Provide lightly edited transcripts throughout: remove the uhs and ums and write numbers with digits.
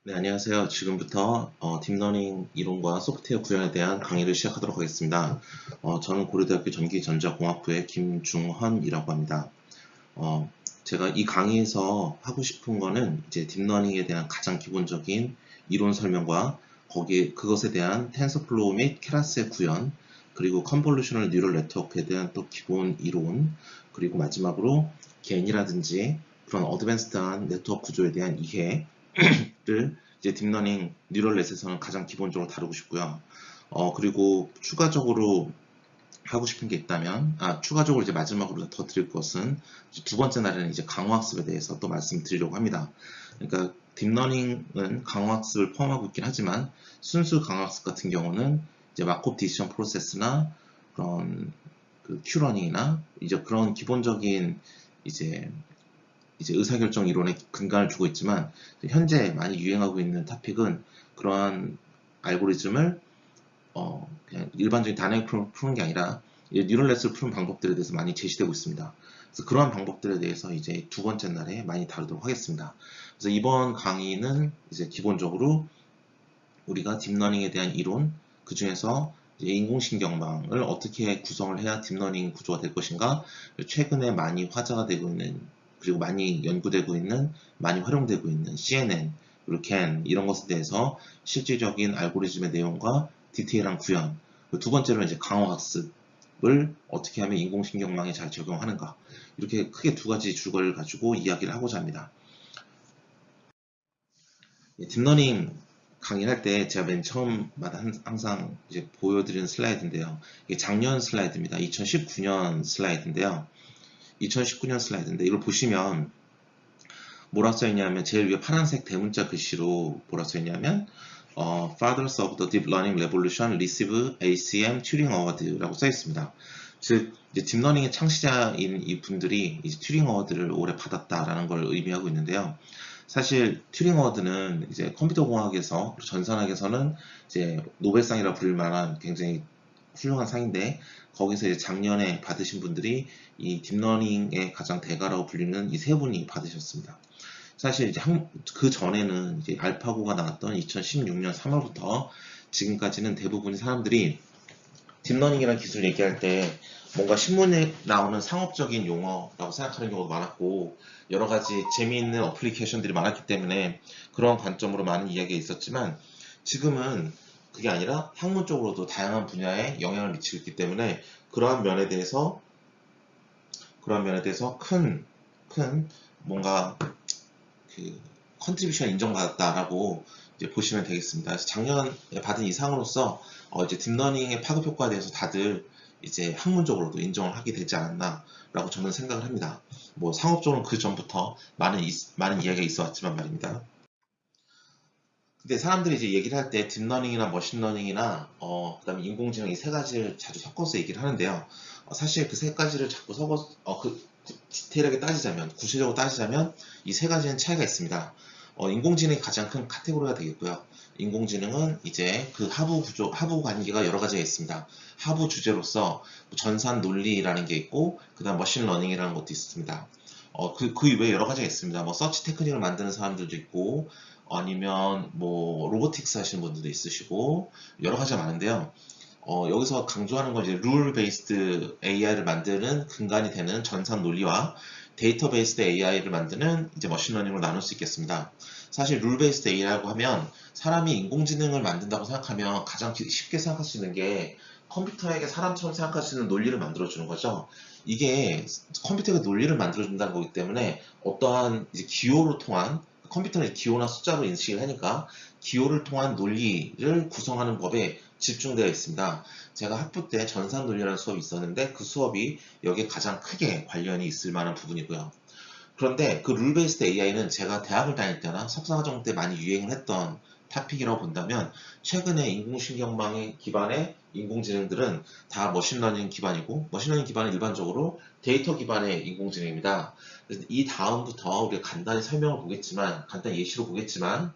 네, 안녕하세요. 지금부터 딥러닝 이론과 소프트웨어 구현에 대한 강의를 시작하도록 하겠습니다. 저는 고려대학교 전기전자공학부의 김중헌이라고 합니다. 어, 제가 이 강의에서 하고 싶은 거는 이제 딥러닝에 대한 가장 기본적인 이론 설명과 그것에 대한 텐서플로우 및 케라스의 구현, 그리고 컨볼루셔널 뉴럴 네트워크에 대한 또 기본 이론, 그리고 마지막으로 개인이라든지 그런 어드밴스드한 네트워크 구조에 대한 이해를 이제 딥러닝 뉴럴넷에서는 가장 기본적으로 다루고 싶고요. 그리고 추가적으로 하고 싶은 게 있다면, 추가적으로 이제 마지막으로 더 드릴 것은 두 번째 날에는 이제 강화학습에 대해서 또 말씀드리려고 합니다. 그러니까 딥러닝은 강화학습을 포함하고 있긴 하지만 순수 강화학습 같은 경우는 이제 마콥 디시전 프로세스나 그런 그 큐러닝이나 이제 그런 기본적인 이제 의사결정 이론에 근간을 두고 있지만 현재 많이 유행하고 있는 토픽은 그러한 알고리즘을 그냥 일반적인 단행을 푸는 게 아니라 뉴럴넷을 푸는 방법들에 대해서 많이 제시되고 있습니다. 그래서 그러한 방법들에 대해서 이제 두 번째 날에 많이 다루도록 하겠습니다. 그래서 이번 강의는 이제 기본적으로 우리가 딥러닝에 대한 이론, 그 중에서 인공신경망을 어떻게 구성을 해야 딥러닝 구조가 될 것인가, 최근에 많이 화제가 되고 있는, 그리고 많이 연구되고 있는, 많이 활용되고 있는 CNN, 그리고 GAN 이런 것에 대해서 실질적인 알고리즘의 내용과 디테일한 구현, 두 번째로 이제 강화학습을 어떻게 하면 인공신경망에 잘 적용하는가, 이렇게 크게 두 가지 주제를 가지고 이야기를 하고자 합니다. 딥러닝 강의를 할 때 제가 맨 처음마다 항상 이제 보여드리는 슬라이드인데요. 이게 작년 슬라이드입니다. 2019년 슬라이드인데요. 2019년 슬라이드인데 이걸 보시면 뭐라 써있냐면 제일 위에 파란색 대문자 글씨로 뭐라 써있냐면 Fathers of the Deep Learning Revolution receive ACM 튜링 어워드라고 써있습니다. 즉 이제 딥러닝의 창시자인 이 분들이 이제 튜링 어워드를 올해 받았다라는 걸 의미하고 있는데요. 사실 튜링 어워드는 이제 컴퓨터 공학에서 전산학에서는 이제 노벨상이라 부를 만한 굉장히 훌륭한 상인데 거기서 이제 작년에 받으신 분들이 이 딥러닝의 가장 대가라고 불리는 이 세 분이 받으셨습니다. 사실 이제 그 전에는 이제 알파고가 나왔던 2016년 3월부터 지금까지는 대부분의 사람들이 딥러닝이라는 기술 얘기할 때 뭔가 신문에 나오는 상업적인 용어라고 생각하는 경우도 많았고 여러 가지 재미있는 어플리케이션들이 많았기 때문에 그런 관점으로 많은 이야기가 있었지만 지금은 그게 아니라 학문적으로도 다양한 분야에 영향을 미치고 있기 때문에 그러한 면에 대해서 큰 뭔가 그 컨트리뷰션 인정받았다라고 이제 보시면 되겠습니다. 그래서 작년에 받은 이 상으로서 이제 딥러닝의 파급 효과에 대해서 다들 이제 학문적으로도 인정을 하게 되지 않았나라고 저는 생각을 합니다. 뭐 상업적으로는 그 전부터 많은 이야기가 있어 왔지만 말입니다. 근데 사람들이 이제 얘기를 할 때 딥러닝이나 머신러닝이나 그다음에 인공지능 이 세 가지를 자주 섞어서 얘기를 하는데요. 사실 그 세 가지를 자꾸 섞어 디테일하게 따지자면 구체적으로 따지자면 이 세 가지는 차이가 있습니다. 인공지능이 가장 큰 카테고리가 되겠고요. 인공지능은 이제 그 하부 관계가 여러 가지가 있습니다. 하부 주제로서 전산 논리라는 게 있고, 그 다음 머신러닝이라는 것도 있습니다. 그 외에 여러 가지가 있습니다. 뭐 서치 테크닉을 만드는 사람들도 있고, 아니면 뭐 로보틱스 하시는 분들도 있으시고 여러 가지가 많은데요. 여기서 강조하는 건 이제 룰 베이스드 AI를 만드는 근간이 되는 전산 논리와 데이터 베이스드 AI를 만드는 이제 머신러닝으로 나눌 수 있겠습니다. 사실 룰 베이스드 AI라고 하면 사람이 인공지능을 만든다고 생각하면 가장 쉽게 생각할 수 있는 게 컴퓨터에게 사람처럼 생각할 수 있는 논리를 만들어주는 거죠. 이게 컴퓨터에게 논리를 만들어준다는 거기 때문에 어떠한 이제 기호로 통한 컴퓨터는 기호나 숫자로 인식을 하니까 기호를 통한 논리를 구성하는 법에 집중되어 있습니다. 제가 학부 때 전산 논리라는 수업이 있었는데 그 수업이 여기에 가장 크게 관련이 있을 만한 부분이고요. 그런데 그 룰 베이스드 AI는 제가 대학을 다닐 때나 석사과정 때 많이 유행을 했던 토픽이라고 본다면 최근에 인공신경망의 기반의 인공지능들은 다 머신러닝 기반이고 머신러닝 기반은 일반적으로 데이터 기반의 인공지능입니다. 그래서 이 다음부터 우리가 간단히 설명을 보겠지만 간단히 예시로 보겠지만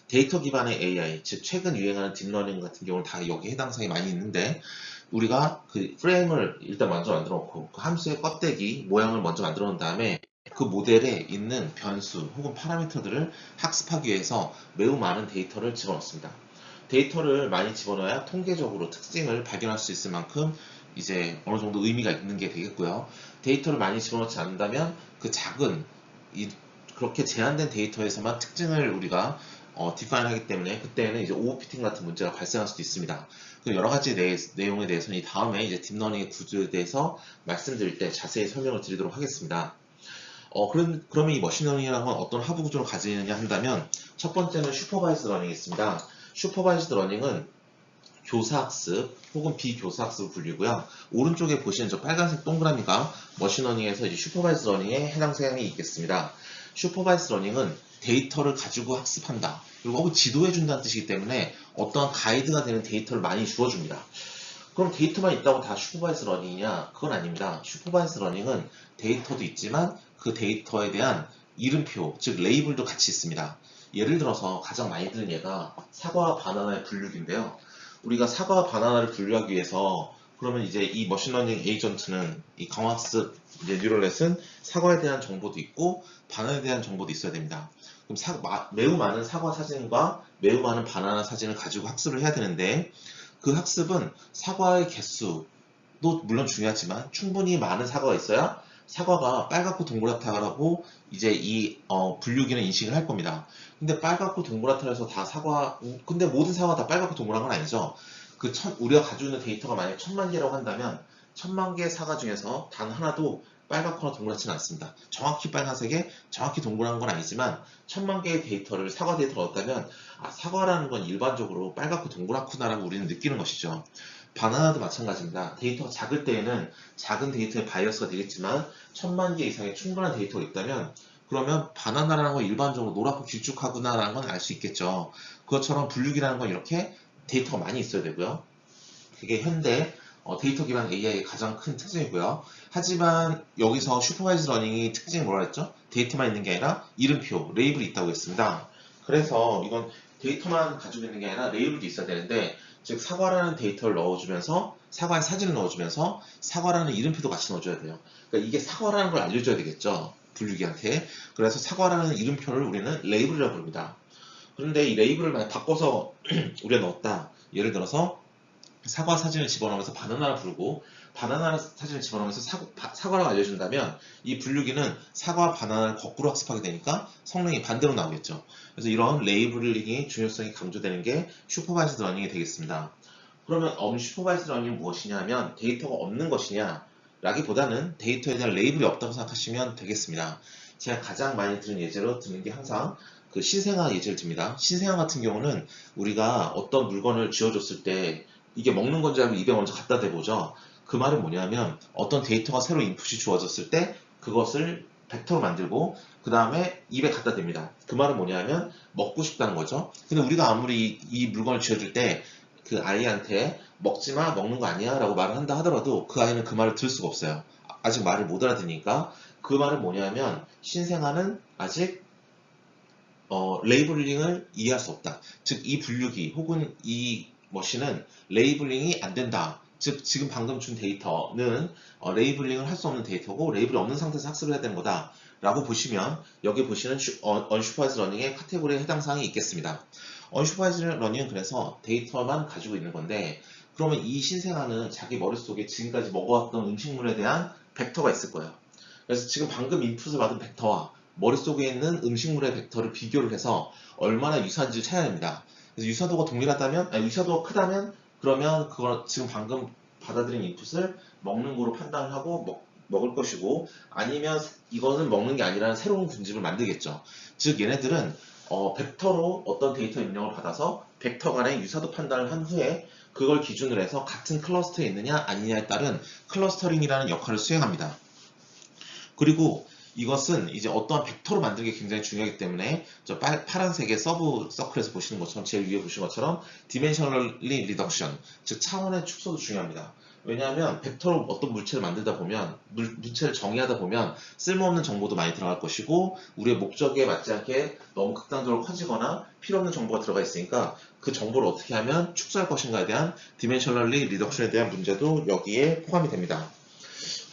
데이터 기반의 AI, 즉 최근 유행하는 딥러닝 같은 경우는 다 여기에 해당 사항이 많이 있는데 우리가 그 프레임을 일단 먼저 만들어 놓고 그 함수의 껍데기 모양을 먼저 만들어 놓은 다음에 그 모델에 있는 변수 혹은 파라미터들을 학습하기 위해서 매우 많은 데이터를 집어넣습니다. 데이터를 많이 집어넣어야 통계적으로 특징을 발견할 수 있을 만큼 이제 어느 정도 의미가 있는 게 되겠고요. 데이터를 많이 집어넣지 않는다면 그 작은 그렇게 제한된 데이터에서만 특징을 우리가 디파인 하기 때문에 그때는 이제 오버피팅 같은 문제가 발생할 수도 있습니다. 그 여러 가지 내용에 대해서는 이 다음에 이제 딥러닝의 구조에 대해서 말씀드릴 때 자세히 설명을 드리도록 하겠습니다. 그러면 이 머신러닝이라는 건 어떤 하부 구조를 가지느냐 한다면 첫 번째는 슈퍼바이즈 러닝이 있습니다. 슈퍼바이즈 러닝은 교사학습 혹은 비교사학습을 불리고요. 오른쪽에 보시는 저 빨간색 동그라미가 머신러닝에서 이제 슈퍼바이즈 러닝에 해당 사항이 있겠습니다. 슈퍼바이즈 러닝은 데이터를 가지고 학습한다. 그리고 혹은 지도해준다는 뜻이기 때문에 어떠한 가이드가 되는 데이터를 많이 주어줍니다. 그럼 데이터만 있다고 다 슈퍼바이즈 러닝이냐? 그건 아닙니다. 슈퍼바이즈 러닝은 데이터도 있지만 그 데이터에 대한 이름표, 즉 레이블도 같이 있습니다. 예를 들어서 가장 많이 드는 예가 사과와 바나나의 분류기인데요. 우리가 사과와 바나나를 분류하기 위해서 그러면 이제 이 머신러닝 에이전트는 이 강학습 뉴럴넷은 사과에 대한 정보도 있고 바나나에 대한 정보도 있어야 됩니다. 그럼 매우 많은 사과 사진과 매우 많은 바나나 사진을 가지고 학습을 해야 되는데 그 학습은 사과의 개수도 물론 중요하지만 충분히 많은 사과가 있어야 사과가 빨갛고 동그랗다라고 이제 이 분류기는 인식을 할 겁니다. 근데 빨갛고 동그랗다 해서 다 근데 모든 사과가 다 빨갛고 동그란 건 아니죠. 우리가 가지고 있는 데이터가 만약 1000만 개라고 한다면 1000만 개의 사과 중에서 단 하나도 빨갛거나 동그랗지는 않습니다. 정확히 빨간색에 정확히 동그란 건 아니지만 1000만 개의 데이터를 사과 데이터를 얻었다면 사과라는 건 일반적으로 빨갛고 동그랗구나라고 우리는 느끼는 것이죠. 바나나도 마찬가지입니다. 데이터가 작을 때에는 작은 데이터의 바이어스가 되겠지만 1000만 개 이상의 충분한 데이터가 있다면 그러면 바나나라는 건 일반적으로 노랗고 길쭉하구나라는 건 알 수 있겠죠. 그것처럼 분류기라는 건 이렇게 데이터가 많이 있어야 되고요. 그게 현대 데이터 기반 AI의 가장 큰 특징이고요. 하지만 여기서 슈퍼바이즈 러닝이 특징이 뭐라 했죠? 데이터만 있는 게 아니라 이름표, 레이블이 있다고 했습니다. 그래서 이건 데이터만 가지고 있는 게 아니라 레이블도 있어야 되는데 즉 사과라는 데이터를 넣어주면서 사과의 사진을 넣어주면서 사과라는 이름표도 같이 넣어줘야 돼요. 그러니까 이게 사과라는 걸 알려줘야 되겠죠. 분류기한테. 그래서 사과라는 이름표를 우리는 레이블이라고 부릅니다. 그런데 이 레이블을 만약 바꿔서 우리가 넣었다. 예를 들어서 사과 사진을 집어넣으면서 바나나를 부르고 바나나 사진을 집어넣으면서 사과라고 알려준다면 이 분류기는 사과와 바나나를 거꾸로 학습하게 되니까 성능이 반대로 나오겠죠. 그래서 이런 레이블링의 중요성이 강조되는 게 슈퍼바이스드 러닝이 되겠습니다. 그러면 언슈퍼바이스드 러닝은 무엇이냐면 데이터가 없는 것이냐 라기보다는 데이터에 대한 레이블이 없다고 생각하시면 되겠습니다. 제가 가장 많이 들은 예제로 드는 게 항상 그 신생아 예제를 듭니다. 신생아 같은 경우는 우리가 어떤 물건을 쥐어줬을 때 이게 먹는 건지 알고 입에 먼저 갖다 대보죠. 그 말은 뭐냐면 어떤 데이터가 새로 인풋이 주어졌을 때 그것을 벡터로 만들고 그 다음에 입에 갖다 댑니다. 그 말은 뭐냐면 먹고 싶다는 거죠. 근데 우리가 아무리 이 물건을 쥐어줄 때 그 아이한테 먹지마, 먹는 거 아니야 라고 말을 한다 하더라도 그 아이는 그 말을 들을 수가 없어요. 아직 말을 못 알아듣으니까. 그 말은 뭐냐면 신생아는 아직 레이블링을 이해할 수 없다. 즉 이 분류기 혹은 이 머신은 레이블링이 안 된다. 즉 지금 방금 준 데이터는 레이블링을 할 수 없는 데이터고 레이블이 없는 상태에서 학습을 해야 되는 거다 라고 보시면 여기 보시는 언슈퍼바이즈 러닝의 카테고리에 해당 사항이 있겠습니다. 언슈퍼바이즈 러닝은 그래서 데이터만 가지고 있는 건데 그러면 이 신생아는 자기 머릿속에 지금까지 먹어왔던 음식물에 대한 벡터가 있을 거예요. 그래서 지금 방금 인풋을 받은 벡터와 머릿속에 있는 음식물의 벡터를 비교를 해서 얼마나 유사한지를 찾아야 됩니다. 그래서 유사도가 동일하다면, 유사도가 크다면 그러면 그걸 지금 방금 받아들인 인풋을 먹는 거로 판단을 하고 먹을 것이고 아니면 이거는 먹는 게 아니라 새로운 군집을 만들겠죠. 즉 얘네들은 벡터로 어떤 데이터 입력을 받아서 벡터 간의 유사도 판단을 한 후에 그걸 기준으로 해서 같은 클러스터에 있느냐 아니냐에 따른 클러스터링이라는 역할을 수행합니다. 그리고 이것은 이제 어떠한 벡터로 만드는 게 굉장히 중요하기 때문에 저 파란색의 서브 서클에서 보시는 것처럼 제일 위에 보시는 것처럼 디멘셔널리 리덕션 즉 차원의 축소도 중요합니다. 왜냐하면 벡터로 어떤 물체를 만들다 보면 물체를 정의하다 보면 쓸모없는 정보도 많이 들어갈 것이고 우리의 목적에 맞지 않게 너무 극단적으로 커지거나 필요없는 정보가 들어가 있으니까 그 정보를 어떻게 하면 축소할 것인가에 대한 디멘셔널리 리덕션에 대한 문제도 여기에 포함이 됩니다.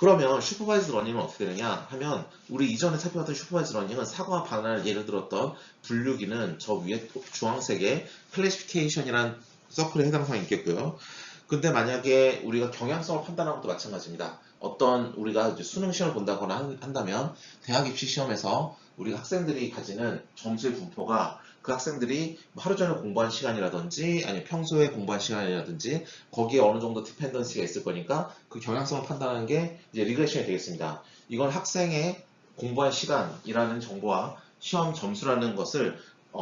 그러면 슈퍼바이즈 러닝은 어떻게 되느냐 하면 우리 이전에 살펴봤던 슈퍼바이즈 러닝은 사과와 바나나를 예를 들었던 분류기는 저 위에 주황색의 클래시피케이션이라는 서클에 해당 사항이 있겠고요. 근데 만약에 우리가 경향성을 판단하는 것도 마찬가지입니다. 어떤 우리가 이제 수능 시험을 본다거나 한다면 대학 입시 시험에서 우리 학생들이 가지는 점수의 분포가 그 학생들이 하루 종일 공부한 시간이라든지 아니면 평소에 공부한 시간이라든지 거기에 어느 정도 디펜던시가 있을 거니까 그 경향성을 판단하는 게 이제 리그레션이 되겠습니다. 이건 학생의 공부한 시간이라는 정보와 시험 점수라는 것을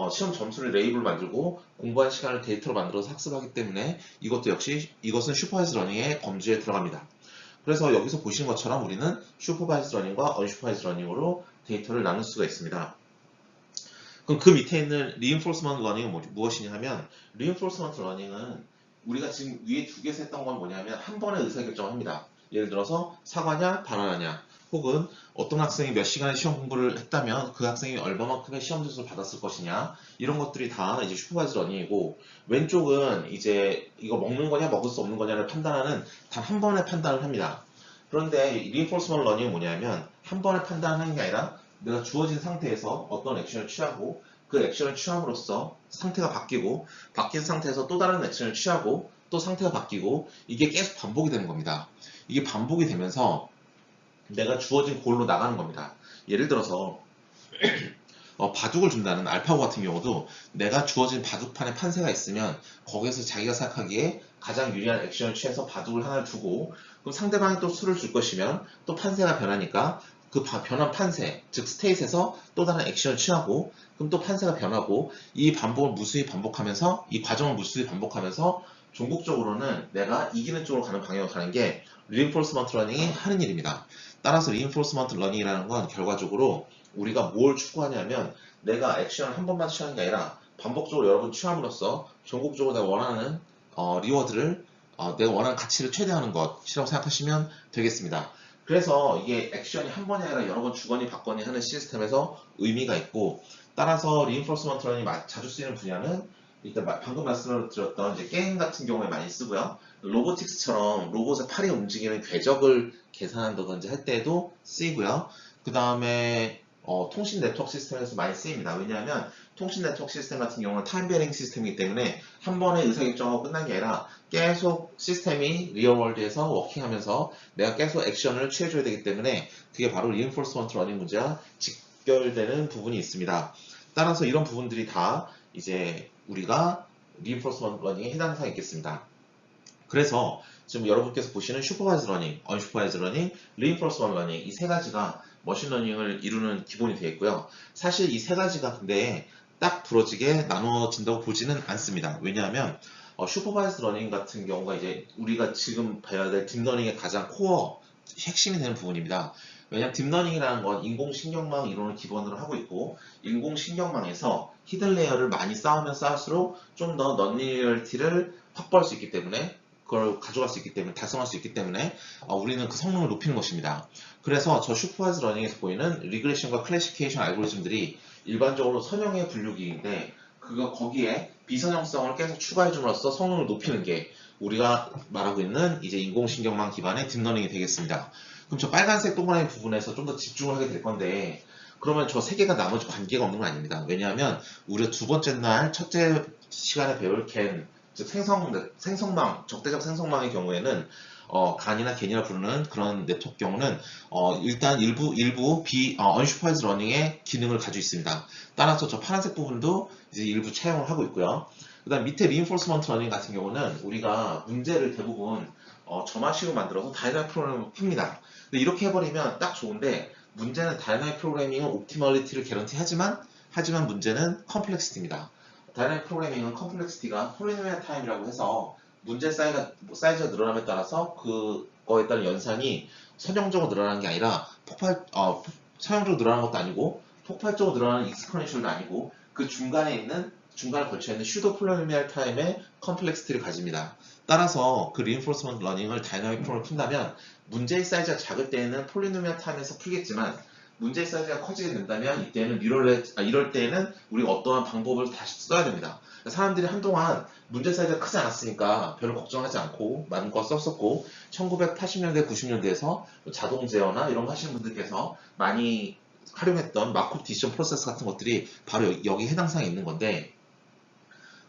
시험 점수를 레이블 만들고 공부한 시간을 데이터로 만들어서 학습하기 때문에 이것도 역시 이것은 슈퍼바이즈 러닝의 범주에 들어갑니다. 그래서 여기서 보시는 것처럼 우리는 슈퍼바이즈 러닝과 언슈퍼바이즈 러닝으로 데이터를 나눌 수가 있습니다. 그럼 그 밑에 있는 reinforcement learning은 무엇이냐 하면 reinforcement learning은 우리가 지금 위에 두 개에서 했던 건 뭐냐면 한 번에 의사결정을 합니다. 예를 들어서 사과냐 바나나냐 혹은 어떤 학생이 몇 시간의 시험 공부를 했다면 그 학생이 얼마만큼의 시험 점수를 받았을 것이냐 이런 것들이 다 이제 슈퍼바이즈 러닝이고 왼쪽은 이제 이거 먹는 거냐 먹을 수 없는 거냐를 판단하는 단 한 번의 판단을 합니다. 그런데 reinforcement learning은 뭐냐면 한 번에 판단하는 게 아니라 내가 주어진 상태에서 어떤 액션을 취하고 그 액션을 취함으로써 상태가 바뀌고 바뀐 상태에서 또 다른 액션을 취하고 또 상태가 바뀌고 이게 계속 반복이 되는 겁니다. 이게 반복이 되면서 내가 주어진 골로 나가는 겁니다. 예를 들어서 바둑을 준다는 알파고 같은 경우도 내가 주어진 바둑판에 판세가 있으면 거기에서 자기가 생각하기에 가장 유리한 액션을 취해서 바둑을 하나를 두고 그럼 상대방이 또 수를 줄 것이면 또 판세가 변하니까 그 변한 판세, 즉 스테이트에서 또 다른 액션을 취하고 그럼 또 판세가 변하고 이 반복을 무수히 반복하면서 이 과정을 무수히 반복하면서 종국적으로는 내가 이기는 쪽으로 가는 방향으로 가는 게 reinforcement learning이 하는 일입니다. 따라서 reinforcement learning이라는 건 결과적으로 우리가 뭘 추구하냐면 내가 액션을 한 번만 취하는 게 아니라 반복적으로 여러 번 취함으로써 전국적으로 내가 원하는 리워드를 내가 원하는 가치를 최대화하는 것이라고 생각하시면 되겠습니다. 그래서 이게 액션이 한 번이 아니라 여러 번 주거니 받거니 하는 시스템에서 의미가 있고 따라서 reinforcement learning이 자주 쓰이는 분야는 일단 방금 말씀드렸던 이제 게임 같은 경우에 많이 쓰고요. 로보틱스처럼 로봇의 팔이 움직이는 궤적을 계산한다든지 할 때에도 쓰이고요. 그 다음에 통신 네트워크 시스템에서 많이 쓰입니다. 왜냐하면 통신 네트워크 시스템 같은 경우는 타임 베링 시스템이기 때문에 한 번에 의사결정하고 끝난 게 아니라 계속 시스템이 리얼월드에서 워킹하면서 내가 계속 액션을 취해줘야 되기 때문에 그게 바로 reinforcement learning 문제와 직결되는 부분이 있습니다. 따라서 이런 부분들이 다 이제 우리가 reinforcement learning에 해당 사항이 있겠습니다. 그래서 지금 여러분께서 보시는 슈퍼바이즈 러닝, 언슈퍼바이즈 러닝, reinforcement learning 이 세 가지가 머신러닝을 이루는 기본이 되어 있고요. 사실 이 세 가지가 근데 딱 부러지게 나눠진다고 보지는 않습니다. 왜냐하면 슈퍼바이즈 러닝 같은 경우가 이제 우리가 지금 봐야 될 딥러닝의 가장 코어 핵심이 되는 부분입니다. 왜냐하면 딥러닝이라는 건 인공신경망 이론을 기본으로 하고 있고 인공신경망에서 히든 레이어를 많이 쌓으면 쌓을수록 좀 더 넌리니어리티를 확보할 수 있기 때문에 그걸 가져갈 수 있기 때문에 달성할 수 있기 때문에 우리는 그 성능을 높이는 것입니다. 그래서 저 슈퍼바이즈 러닝에서 보이는 리그레션과 클래시피케이션 알고리즘들이 일반적으로 선형의 분류기인데 거기에 비선형성을 계속 추가해 줌으로써 성능을 높이는 게 우리가 말하고 있는 이제 인공신경망 기반의 딥러닝이 되겠습니다. 그럼 저 빨간색 동그라미 부분에서 좀 더 집중을 하게 될 건데 그러면 저 세 개가 나머지 관계가 없는 건 아닙니다. 왜냐하면 우리가 두 번째 날 첫째 시간에 배울 겐, 즉 생성망, 적대적 생성망의 경우에는 간이나 겐이라 부르는 그런 네트워크 경우는 일단 일부 unsupervised 러닝의 기능을 가지고 있습니다. 따라서 저 파란색 부분도 이제 일부 차용을 하고 있고요. 그 다음 밑에 reinforcement learning 같은 경우는 우리가 문제를 대부분 점화식으로 만들어서 다이나믹 프로그램을 풉니다. 근데 이렇게 해버리면 딱 좋은데 문제는 다이나믹 프로그래밍은 옵티멀리티를 개런티 하지만 문제는 컴플렉시티입니다. 다이나믹 프로그래밍은 컴플렉시티가 폴리노미얼 타임이라고 해서 문제 사이즈가 늘어남에 따라서 그거에 따른 연산이 선형적으로 늘어나는 게 아니라 선형적으로 늘어나는 것도 아니고 폭발적으로 늘어나는 익스포넨셜도 아니고 그 중간에 걸쳐 있는 슈도 폴리노미얼 타임의 컴플렉시티를 가집니다. 따라서 그 reinforcement learning을 다이나믹 프로그램을 푼다면 문제의 사이즈가 작을 때에는 폴리노미얼 타임에서 풀겠지만 문제 사이즈가 커지게 된다면 이때는 이럴 때에는 우리가 어떠한 방법을 다시 써야 됩니다. 사람들이 한동안 문제 사이즈가 크지 않았으니까 별로 걱정하지 않고 많은 거 썼었고 1980년대, 90년대에서 자동 제어나 이런 거 하시는 분들께서 많이 활용했던 마크업 디시전 프로세스 같은 것들이 바로 여기 해당 사항에 있는 건데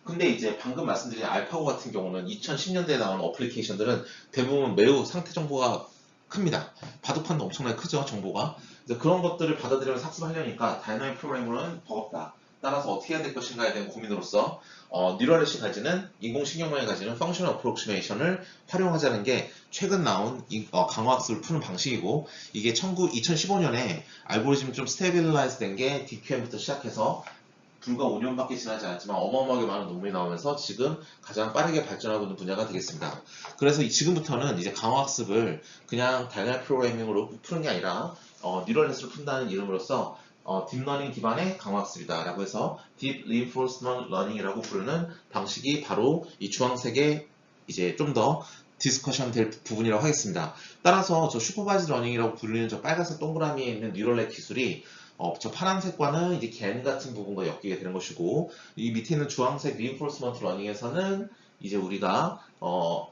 근데 이제 방금 말씀드린 알파고 같은 경우는 2010년대에 나온 어플리케이션들은 대부분 매우 상태 정보가 큽니다. 바둑판도 엄청나게 크죠, 정보가. 그래서 그런 것들을 받아들이면서 학습하려니까 다이나믹 프로그래밍은 버겁다. 따라서 어떻게 해야 될 것인가에 대한 고민으로서 뉴럴넷이 가지는 인공신경망이 가지는 펑셔널 어프로크시메이션을 활용하자는 게 최근 나온 강화학습을 푸는 방식이고 이게 2015년에 알고리즘이 좀 스테빌라이즈 된 게 DQM부터 시작해서 불과 5년밖에 지나지 않았지만 어마어마하게 많은 논문이 나오면서 지금 가장 빠르게 발전하고 있는 분야가 되겠습니다. 그래서 지금부터는 이제 강화학습을 그냥 다이나믹 프로그래밍으로 푸는 게 아니라 뉴럴넷으로 푼다는 이름으로써 딥러닝 기반의 강화학습이다 라고 해서 Deep Reinforcement Learning이라고 부르는 방식이 바로 이 주황색의 이제 좀 더 디스커션 될 부분이라고 하겠습니다. 따라서 저 슈퍼바이즈 러닝이라고 불리는 저 빨간색 동그라미에 있는 뉴럴넷 기술이 저 파란색과는 이제 겐 같은 부분과 엮이게 되는 것이고 이 밑에 있는 주황색 reinforcement learning에서는 이제 우리가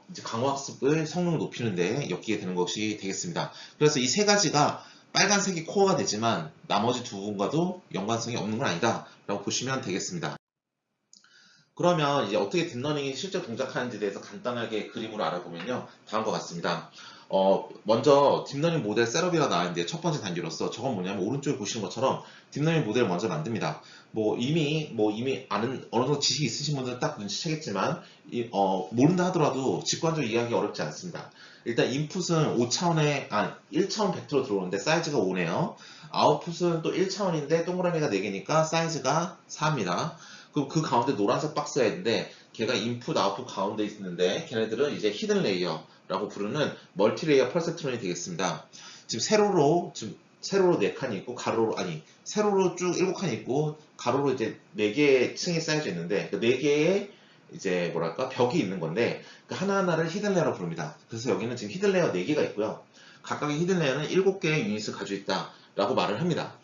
이제 강화학습의 성능을 높이는 데 엮이게 되는 것이 되겠습니다. 그래서 이 세 가지가 빨간색이 코어가 되지만 나머지 두 부분과도 연관성이 없는 건 아니다 라고 보시면 되겠습니다. 그러면 이제 어떻게 딥러닝이 실제 동작하는지에 대해서 간단하게 그림으로 알아보면요. 다음과 같습니다. 먼저 딥러닝 모델 셋업이라 나왔는데 첫 번째 단계로서 저건 뭐냐면 오른쪽에 보시는 것처럼 딥러닝 모델을 먼저 만듭니다. 이미 아는 어느 정도 지식이 있으신 분들은 딱 눈치채겠지만 모른다 하더라도 직관적으로 이해하기 어렵지 않습니다. 일단 인풋은 1차원 벡터로 들어오는데 사이즈가 5네요. 아웃풋은 또 1차원인데 동그라미가 4개니까 사이즈가 4입니다. 그럼 그 가운데 노란색 박스가 있는데 걔가 인풋, 아웃풋 가운데 있는데 걔네들은 이제 히든 레이어라고 부르는 멀티레이어 퍼셉트론이 되겠습니다. 지금 세로로 4칸이 있고 세로로 쭉 7칸이 있고 가로로 이제 4개의 층이 쌓여져 있는데 그 4개의 이제 벽이 있는 건데 그 하나하나를 히든 레이어라고 부릅니다. 그래서 여기는 지금 히든 레이어 4개가 있고요. 각각의 히든 레이어는 7개의 유닛을 가지고 있다라고 말을 합니다.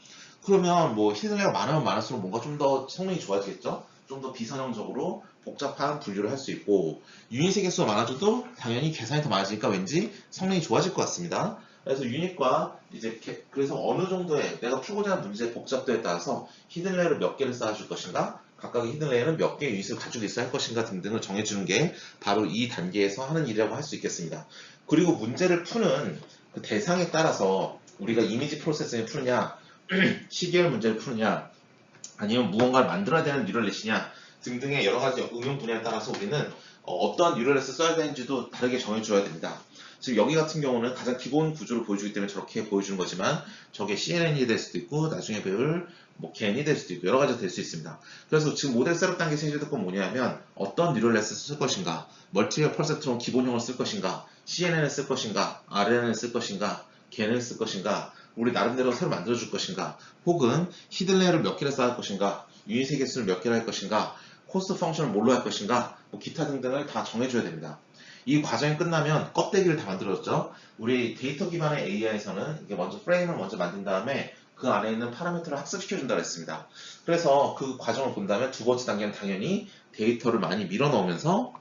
그러면 히든 레이어가 많으면 많을수록 뭔가 좀 더 성능이 좋아지겠죠? 좀 더 비선형적으로 복잡한 분류를 할 수 있고 유닛의 개수가 많아져도 당연히 계산이 더 많아지니까 왠지 성능이 좋아질 것 같습니다. 그래서 유닛과 그래서 어느 정도의 내가 풀고자 하는 문제의 복잡도에 따라서 히든 레이어를 몇 개를 쌓아줄 것인가 각각의 히든 레이어는 몇 개의 유닛을 가지고 있어야 할 것인가 등등을 정해주는 게 바로 이 단계에서 하는 일이라고 할 수 있겠습니다. 그리고 문제를 푸는 그 대상에 따라서 우리가 이미지 프로세싱을 푸느냐 시계열 문제를 푸느냐 아니면 무언가를 만들어야 되는 뉴럴넷이냐 등등의 여러 가지 응용 분야에 따라서 우리는 어떠한 뉴럴넷을 써야 되는지도 다르게 정해줘야 됩니다. 지금 여기 같은 경우는 가장 기본 구조를 보여주기 때문에 저렇게 보여주는 거지만 저게 CNN이 될 수도 있고 나중에 배울 겐이 될 수도 있고 여러 가지가 될 수 있습니다. 그래서 지금 모델 셋업 단계 세제도건 뭐냐면 어떤 뉴럴넷을 쓸 것인가 멀티레이어 퍼셉트론 기본형을 쓸 것인가 CNN을 쓸 것인가 RNN을 쓸 것인가 겐을 쓸 것인가 우리 나름대로 새로 만들어줄 것인가 혹은 히든 레이어를 몇 개를 쌓을 것인가 유닛의 개수를 몇 개를 할 것인가 코스트 펑션을 뭘로 할 것인가 기타 등등을 다 정해줘야 됩니다. 이 과정이 끝나면 껍데기를 다 만들어줬죠. 우리 데이터 기반의 AI에서는 이게 먼저 프레임을 먼저 만든 다음에 그 안에 있는 파라미터를 학습시켜준다고 했습니다. 그래서 그 과정을 본다면 두 번째 단계는 당연히 데이터를 많이 밀어 넣으면서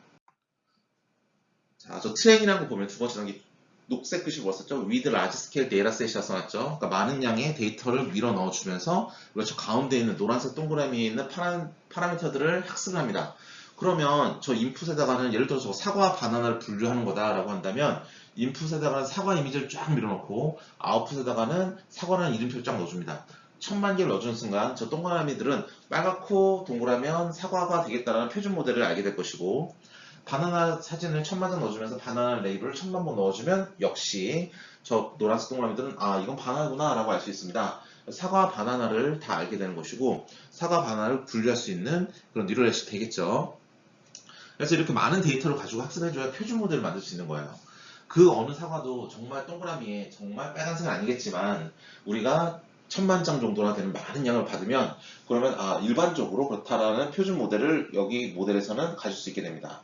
저 트레인이라는 거 보면 두 번째 단계 녹색 글씨 뭐였었죠? with large scale dataset이라 써놨죠. 그러니까 많은 양의 데이터를 밀어 넣어주면서 우리가 저 가운데 있는 노란색 동그라미에 있는 파라미터들을 학습을 합니다. 그러면 저 인풋에다가는 예를 들어서 사과, 바나나를 분류하는 거다라고 한다면 인풋에다가는 사과 이미지를 쫙 밀어넣고 아웃풋에다가는 사과라는 이름표를 쫙 넣어줍니다. 1000만 개를 넣어주는 순간 저 동그라미들은 빨갛고 동그라면 사과가 되겠다라는 표준 모델을 알게 될 것이고 바나나 사진을 1000만 장 넣어주면서 바나나 레이블을 1000만 번 넣어주면 역시 저 노란색 동그라미들은 이건 바나나구나 라고 알 수 있습니다. 사과, 바나나를 다 알게 되는 것이고 사과, 바나나를 분류할 수 있는 그런 뉴럴넷이 되겠죠. 그래서 이렇게 많은 데이터를 가지고 학습해줘야 표준 모델을 만들 수 있는 거예요. 그 어느 사과도 정말 동그라미에 정말 빨간색은 아니겠지만 우리가 1000만 장 정도나 되는 많은 양을 받으면 그러면 일반적으로 그렇다라는 표준 모델을 여기 모델에서는 가질 수 있게 됩니다.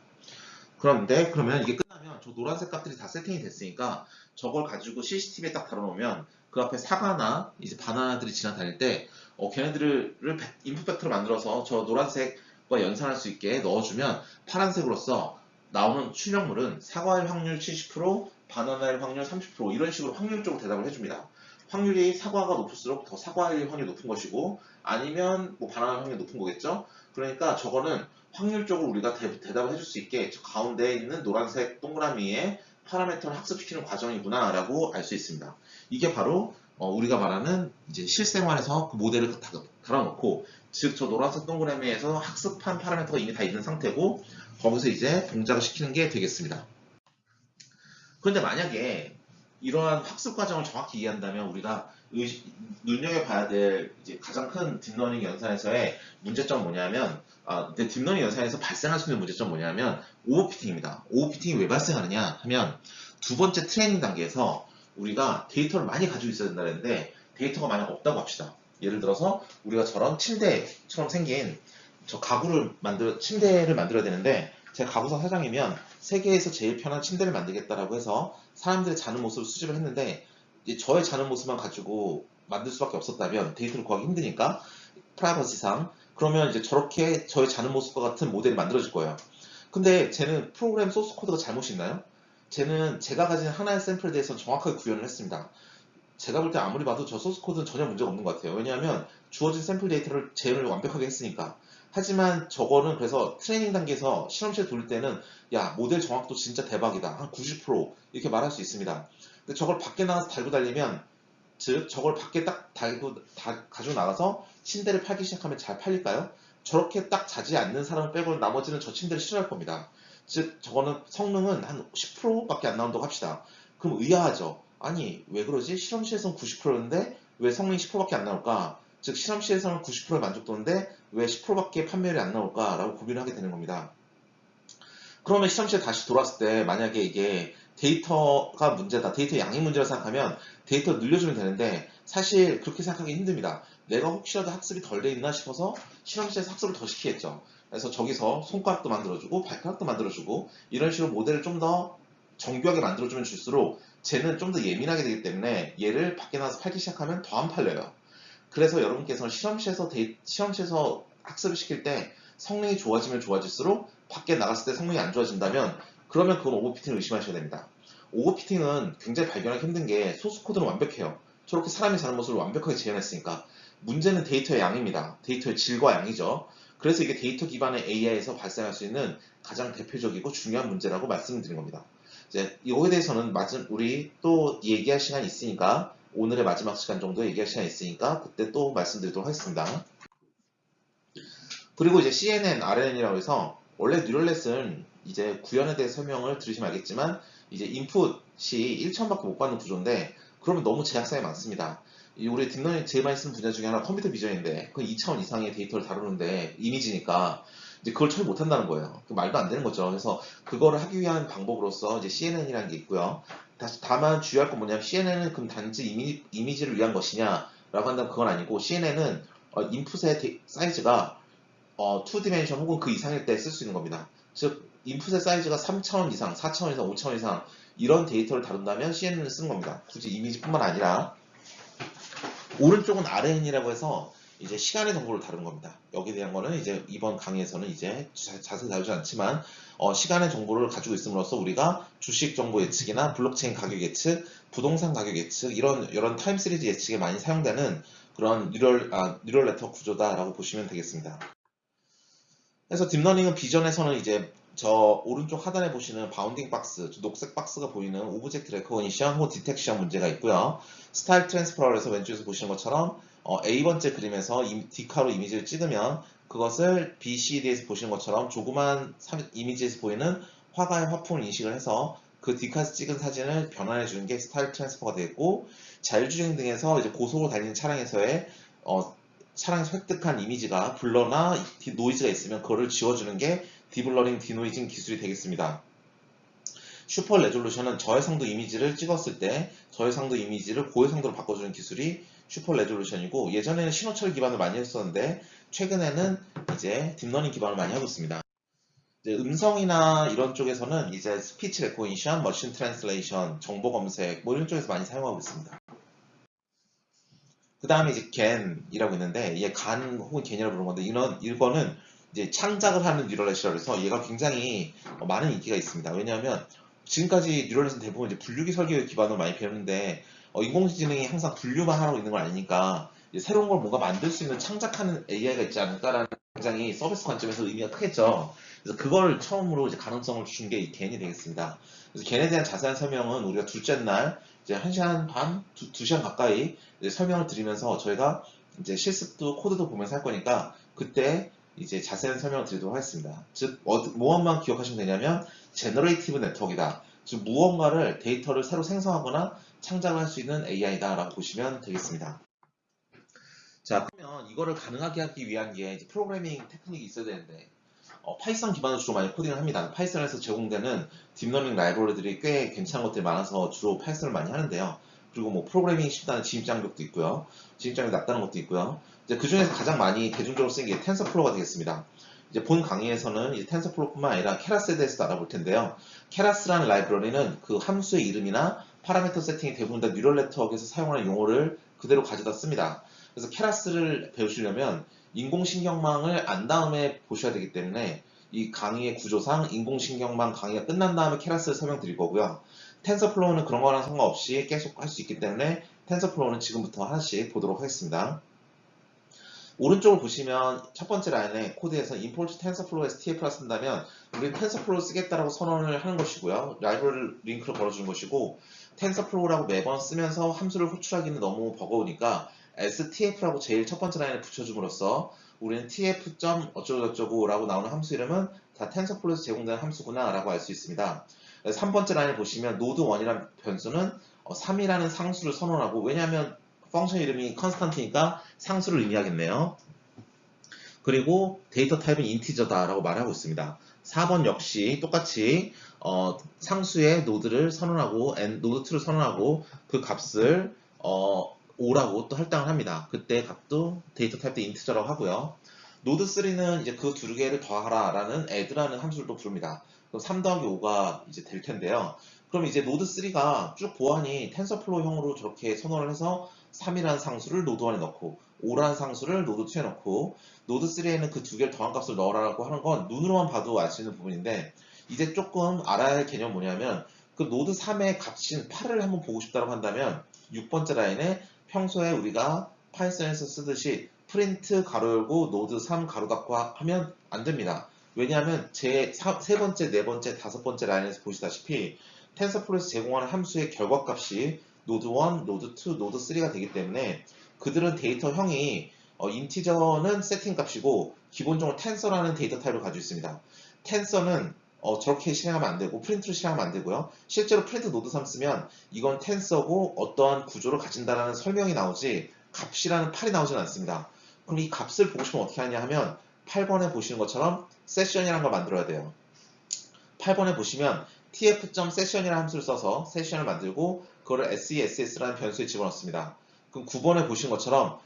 그러면 이게 끝나면 저 노란색 값들이 다 세팅이 됐으니까 저걸 가지고 CCTV에 딱 달아놓으면 그 앞에 사과나 이제 바나나들이 지나다닐 때 걔네들을 인풋 벡터로 만들어서 저 노란색과 연산할 수 있게 넣어주면 파란색으로서 나오는 출력물은 사과일 확률 70%, 바나나일 확률 30% 이런 식으로 확률적으로 대답을 해줍니다. 확률이 사과가 높을수록 더 사과일 확률이 높은 것이고 아니면 뭐 바나나 확률이 높은 거겠죠. 그러니까 저거는 확률적으로 우리가 대답을 해줄 수 있게 저 가운데에 있는 노란색 동그라미에 파라미터를 학습시키는 과정이구나 라고 알 수 있습니다. 이게 바로 우리가 말하는 이제 실생활에서 그 모델을 달아놓고 즉 저 노란색 동그라미에서 학습한 파라미터가 이미 다 있는 상태고 거기서 이제 동작을 시키는 게 되겠습니다. 그런데 만약에 이러한 학습 과정을 정확히 이해한다면 우리가 눈여겨봐야 될 이제 가장 큰 딥러닝 연산에서의 문제점은 뭐냐면 딥러닝 연산에서 발생할 수 있는 문제점은 뭐냐면 오버피팅입니다. 오버피팅이 왜 발생하느냐 하면 두 번째 트레이닝 단계에서 우리가 데이터를 많이 가지고 있어야 된다는데 데이터가 만약 없다고 합시다. 예를 들어서 우리가 저런 침대처럼 생긴 저 침대를 만들어야 되는데 제가 가구사 사장이면 세계에서 제일 편한 침대를 만들겠다라고 해서 사람들의 자는 모습을 수집을 했는데 이제 저의 자는 모습만 가지고 만들 수밖에 없었다면 데이터를 구하기 힘드니까 프라이버시상 그러면 이제 저렇게 저의 자는 모습과 같은 모델이 만들어질 거예요. 근데 쟤는 프로그램 소스 코드가 잘못이 있나요? 쟤는 제가 가진 하나의 샘플에 대해서 정확하게 구현을 했습니다. 제가 볼 때 아무리 봐도 저 소스 코드는 전혀 문제가 없는 것 같아요. 왜냐하면 주어진 샘플 데이터를 재현을 완벽하게 했으니까. 하지만 저거는 그래서 트레이닝 단계에서 실험실에 돌릴 때는 야 모델 정확도 진짜 대박이다. 한 90% 이렇게 말할 수 있습니다. 근데 저걸 밖에 나가서 달고 달리면 즉 저걸 밖에 딱 가지고 나가서 침대를 팔기 시작하면 잘 팔릴까요? 저렇게 딱 자지 않는 사람 빼고 나머지는 저 침대를 싫어할 겁니다. 즉 저거는 성능은 한 10%밖에 안 나온다고 합시다. 그럼 의아하죠. 아니 왜 그러지? 실험실에서는 90%인데 왜 성능이 10%밖에 안 나올까? 즉 실험실에서는 90%의 만족도인데 왜 10%밖에 판매율이 안 나올까라고 고민을 하게 되는 겁니다. 그러면 실험실에 다시 돌아왔을 때 만약에 이게 데이터가 문제다, 데이터 양이 문제라 생각하면 데이터 늘려주면 되는데 사실 그렇게 생각하기 힘듭니다. 내가 혹시라도 학습이 덜 돼 있나 싶어서 실험실에서 학습을 더 시키겠죠. 그래서 저기서 손가락도 만들어주고 발가락도 만들어주고 이런 식으로 모델을 좀 더 정교하게 만들어주면 줄수록 쟤는 좀 더 예민하게 되기 때문에 얘를 밖에 나가서 팔기 시작하면 더 안 팔려요. 그래서 여러분께서는 실험실에서 학습을 시킬 때 성능이 좋아지면 좋아질수록 밖에 나갔을 때 성능이 안 좋아진다면 그러면 그건 오버피팅을 의심하셔야 됩니다. 오버피팅은 굉장히 발견하기 힘든 게 소스 코드는 완벽해요. 저렇게 사람이 자는 모습을 완벽하게 재현했으니까. 문제는 데이터의 양입니다. 데이터의 질과 양이죠. 그래서 이게 데이터 기반의 AI에서 발생할 수 있는 가장 대표적이고 중요한 문제라고 말씀드린 겁니다. 이제 이거에 대해서는 우리 또 얘기할 시간이 있으니까 오늘의 마지막 시간 정도 얘기할 시간이 있으니까 그때 또 말씀드리도록 하겠습니다. 그리고 이제 CNN, RNN이라고 해서 원래 뉴럴넷은 이제 구현에 대해 설명을 들으시면 알겠지만 이제 인풋이 1,000밖에 못 받는 구조인데 그러면 너무 제약사항이 많습니다. 우리 딥러닝 제일 많이 쓰는 분야 중에 하나가 컴퓨터 비전인데 그 2차원 이상의 데이터를 다루는데 이미지니까 이제 그걸 처리 못한다는 거예요. 말도 안 되는 거죠. 그래서 그거를 하기 위한 방법으로서 이제 CNN이라는 게 있고요. 다만 주의할 건 뭐냐면 CNN은 그럼 단지 이미지를 위한 것이냐라고 한다면 그건 아니고 CNN은 인풋의 사이즈가 2디멘션 혹은 그 이상일 때 쓸 수 있는 겁니다. 즉 인풋의 사이즈가 3차원 이상, 4차원 이상, 5차원 이상 이런 데이터를 다룬다면 CNN을 쓰는 겁니다. 굳이 이미지뿐만 아니라 오른쪽은 RNN이라고 해서 이제 시간의 정보를 다루는 겁니다. 여기에 대한 거는 이제 이번 강의에서는 이제 자세히 다루지 않지만 시간의 정보를 가지고 있음으로써 우리가 주식 정보 예측이나 블록체인 가격 예측, 부동산 가격 예측 이런 타임 시리즈 예측에 많이 사용되는 그런 뉴럴 네트워크 구조다라고 보시면 되겠습니다. 그래서 딥러닝은 비전에서는 이제 저 오른쪽 하단에 보시는 바운딩 박스, 녹색 박스가 보이는 오브젝트 레코그니션 혹은 디텍션 문제가 있고요. 스타일 트랜스퍼러에서 왼쪽에서 보시는 것처럼 A번째 그림에서 디카로 이미지를 찍으면 그것을 B, C, D에서 보시는 것처럼 조그만 이미지에서 보이는 화가의 화풍을 인식을 해서 그 디카에서 찍은 사진을 변환해 주는 게 스타일 트랜스퍼가 되겠고 자율주행 등에서 이제 고속으로 달리는 차량에서의 차량에서 획득한 이미지가 블러나 노이즈가 있으면 그거를 지워주는 게 디블러링, 디노이징 기술이 되겠습니다. 슈퍼 레졸루션은 저해상도 이미지를 찍었을 때 저해상도 이미지를 고해상도로 바꿔주는 기술이 슈퍼 레졸루션이고 예전에는 신호철 기반을 많이 했었는데 최근에는 이제 딥러닝 기반을 많이 하고 있습니다. 이제 음성이나 이런 쪽에서는 이제 스피치 레코니션, 머신 트랜슬레이션, 정보 검색 뭐 이런 쪽에서 많이 사용하고 있습니다. 그 다음에 이제 겐이라고 있는데 이게 간 혹은 겐이라고 부르는 건데 이거는 이제 창작을 하는 뉴럴넷이라고 해서 얘가 굉장히 많은 인기가 있습니다. 왜냐하면 지금까지 뉴럴넷은 대부분 이제 분류기 설계 기반으로 많이 배우는데 인공지능이 항상 분류만 하고 있는 건 아니니까 이제 새로운 걸 뭔가 만들 수 있는 창작하는 AI가 있지 않을까라는 굉장히 서비스 관점에서 의미가 크겠죠. 그래서 그걸 처음으로 이제 가능성을 준 게 이 겐이 되겠습니다. 그래서 겐에 대한 자세한 설명은 우리가 둘째 날 이제 1시간 반, 2시간 가까이 이제 설명을 드리면서 저희가 이제 실습도 코드도 보면서 할 거니까 그때 이제 자세한 설명을 드리도록 하겠습니다. 즉 무엇만 기억하시면 되냐면 제너레이티브 네트워크이다. 즉 무언가를 데이터를 새로 생성하거나 창작을 할 수 있는 AI다 라고 보시면 되겠습니다. 자, 그러면 이거를 가능하게 하기 위한 게 이제 프로그래밍 테크닉이 있어야 되는데 파이썬 기반으로 주로 많이 코딩을 합니다. 파이썬에서 제공되는 딥러닝 라이브러리들이 꽤 괜찮은 것들이 많아서 주로 파이썬을 많이 하는데요. 그리고 뭐 프로그래밍이 쉽다는 진입장벽도 있고요. 진입장벽이 낮다는 것도 있고요. 이제 그 중에서 가장 많이 대중적으로 쓰인 게 텐서플로우가 되겠습니다. 이제 본 강의에서는 이 텐서플로우뿐만 아니라 케라스에 대해서도 알아볼 텐데요. 케라스라는 라이브러리는 그 함수의 이름이나 파라미터 세팅이 대부분 다 뉴럴 네트워크에서 사용하는 용어를 그대로 가져다 씁니다. 그래서 케라스를 배우시려면 인공신경망을 안 다음에 보셔야 되기 때문에 이 강의의 구조상 인공신경망 강의가 끝난 다음에 케라스를 설명드릴 거고요. 텐서플로우는 그런 거랑 상관없이 계속 할 수 있기 때문에 텐서플로우는 지금부터 하나씩 보도록 하겠습니다. 오른쪽을 보시면 첫 번째 라인에 코드에서 import tensorflow stf를 쓴다면 우리는 tensorflow 쓰겠다라고 선언을 하는 것이고요. 라이브러리 링크를 걸어주는 것이고 tensorflow라고 매번 쓰면서 함수를 호출하기는 너무 버거우니까 stf라고 제일 첫 번째 라인에 붙여줌으로써 우리는 tf. 어쩌고저쩌고 라고 나오는 함수 이름은 다 tensorflow에서 제공되는 함수구나 라고 알 수 있습니다. 3번째 라인을 보시면 node1이라는 변수는 3이라는 상수를 선언하고 왜냐하면 펑션 이름이 constant니까 상수를 의미하겠네요. 그리고 데이터 타입은 인티저다 라고 말하고 있습니다. 4번 역시 똑같이 상수의 노드를 선언하고 노드2를 선언하고 그 값을 5라고 또 할당을 합니다. 그때 값도 데이터 타입도 인티저라고 하고요. 노드3는 이제 그 두 개를 더하라 라는 add라는 함수를 또 부릅니다. 그럼 3 더하기 5가 이제 될 텐데요. 그럼 이제 노드3가 쭉 보안이 텐서플로우형으로 저렇게 선언을 해서 3이라는 상수를 노드1에 넣고 5라는 상수를 노드2에 넣고 노드3에는 그 두 개를 더한 값을 넣으라고 하는 건 눈으로만 봐도 알 수 있는 부분인데 이제 조금 알아야 할 개념은 뭐냐면 그 노드3의 값인 8을 한번 보고 싶다고 한다면 6번째 라인에 평소에 우리가 파이썬에서 쓰듯이 프린트 가로 열고 노드 3 가로 닫고 하면 안 됩니다. 왜냐하면 제 세 번째, 네 번째, 다섯 번째 라인에서 보시다시피 텐서플로우에서 제공하는 함수의 결과값이 노드1, 노드2, 노드3가 되기 때문에 그들은 데이터형이 인티저는 세팅값이고 기본적으로 텐서라는 데이터 타입을 가지고 있습니다. 텐서는 저렇게 실행하면 안 되고 프린트로 실행하면 안 되고요. 실제로 프린트 노드 3 쓰면 이건 텐서고 어떠한 구조를 가진다라는 설명이 나오지 값이라는 8이 나오진 않습니다. 그럼 이 값을 보고 싶으면 어떻게 하냐 하면 8번에 보시는 것처럼 세션이라는 걸 만들어야 돼요. 8번에 보시면 tf.session이라는 함수를 써서 세션을 만들고 그거를 sess라는 변수에 집어넣습니다. 그럼 9번에 보시는 것처럼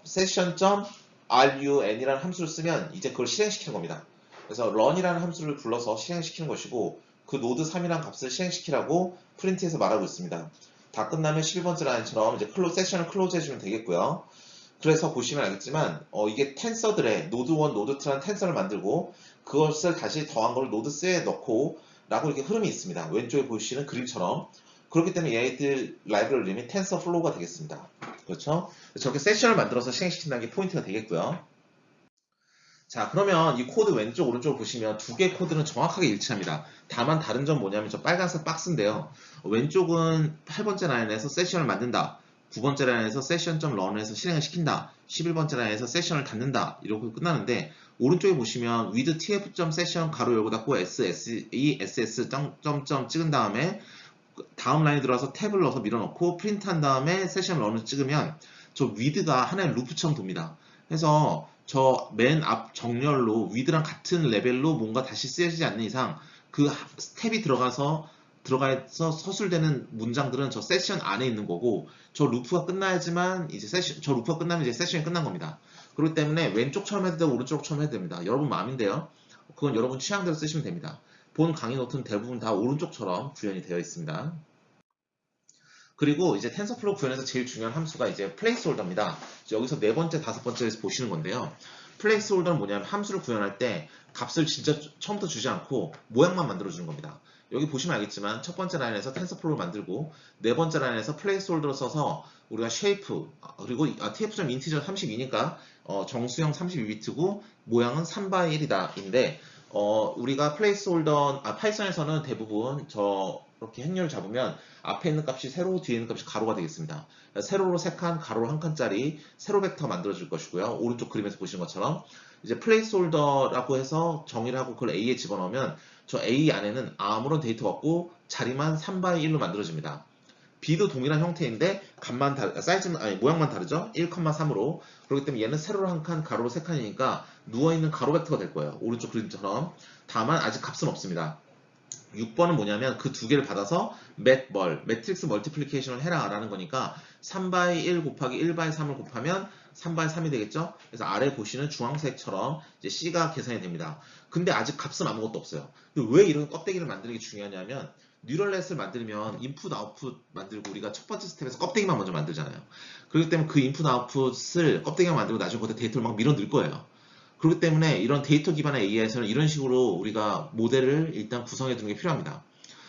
session.run이라는 함수를 쓰면 이제 그걸 실행시키는 겁니다. 그래서 run이라는 함수를 불러서 실행시키는 것이고 그 노드 3이라는 값을 실행시키라고 프린트에서 말하고 있습니다. 다 끝나면 11번째 라인처럼 이제 세션을 클로즈 해주면 되겠고요. 그래서 보시면 알겠지만 이게 텐서들의 노드 1, 노드 2라는 텐서를 만들고 그것을 다시 더한 걸 노드 3에 넣고 라고 이렇게 흐름이 있습니다. 왼쪽에 보시는 그림처럼. 그렇기 때문에 얘들 라이브러리 이름이 텐서플로우가 되겠습니다. 그렇죠? 저렇게 세션을 만들어서 실행시킨다는 게 포인트가 되겠고요. 자, 그러면 이 코드 왼쪽 오른쪽을 보시면 두 개의 코드는 정확하게 일치합니다. 다만 다른 점 뭐냐면 저 빨간색 박스인데요. 왼쪽은 8번째 라인에서 세션을 만든다. 9번째 라인에서 session.run에서 실행을 시킨다. 11번째 라인에서 세션을 닫는다. 이렇게 끝나는데 오른쪽에 보시면 with tf.session 가로 열고 닫고 ss 점점 찍은 다음에 다음 라인에 들어와서 탭을 넣어서 밀어넣고 프린트한 다음에 세션 런을 찍으면 저 with가 하나의 루프처럼 돕니다. 그래서 저 맨 앞 정렬로 with랑 같은 레벨로 뭔가 다시 쓰여지지 않는 이상 그 스텝이 들어가서 서술되는 문장들은 저 세션 안에 있는 거고 저 루프가 끝나야지만 이제 저 루프가 끝나면 이제 세션이 끝난 겁니다. 그렇기 때문에 왼쪽처럼 해도 되고 오른쪽처럼 해도 됩니다. 여러분 마음인데요. 그건 여러분 취향대로 쓰시면 됩니다. 본 강의 노트는 대부분 다 오른쪽처럼 구현이 되어 있습니다. 그리고 이제 텐서플로우 구현에서 제일 중요한 함수가 이제 플레이스홀더입니다. 여기서 네 번째, 다섯 번째에서 보시는 건데요. 플레이스홀더는 뭐냐면 함수를 구현할 때 값을 진짜 처음부터 주지 않고 모양만 만들어주는 겁니다. 여기 보시면 알겠지만 첫 번째 라인에서 텐서플로우를 만들고 네 번째 라인에서 플레이스홀더를 써서 우리가 쉐이프 그리고 tf.인티저 32니까 정수형 32비트고 모양은 3x1이다 인데 우리가 플레이스홀더 파이썬에서는 대부분 저렇게 행렬을 잡으면 앞에 있는 값이 세로, 뒤에 있는 값이 가로가 되겠습니다. 세로로 3칸, 가로로 1칸짜리 세로 벡터가 만들어질 것이고요. 오른쪽 그림에서 보시는 것처럼 이제 플레이스홀더라고 해서 정의를 하고 그걸 A에 집어넣으면 저 A 안에는 아무런 데이터가 없고 자리만 3x1로 만들어집니다. B도 동일한 형태인데 사이즈는 모양만 다르죠? 1,3으로. 그렇기 때문에 얘는 세로로 1칸, 가로로 3칸이니까 누워있는 가로 벡터가 될 거예요. 오른쪽 그림처럼. 다만 아직 값은 없습니다. 6번은 뭐냐면 그 두 개를 받아서 매트릭스 멀티플리케이션을 해라 라는 거니까 3x1 곱하기 1x3을 곱하면 3x3이 되겠죠? 그래서 아래 보시는 주황색처럼 이제 C가 계산이 됩니다. 근데 아직 값은 아무것도 없어요. 근데 왜 이런 껍데기를 만드는 게 중요하냐면 뉴럴넷을 만들면 인풋 아웃풋 만들고 우리가 첫 번째 스텝에서 껍데기만 먼저 만들잖아요. 그렇기 때문에 그 인풋 아웃풋을 껍데기만 만들고 나중에 거기다 데이터를 막 밀어 넣을 거예요. 그렇기 때문에 이런 데이터 기반의 AI에서는 이런 식으로 우리가 모델을 일단 구성해 두는 게 필요합니다.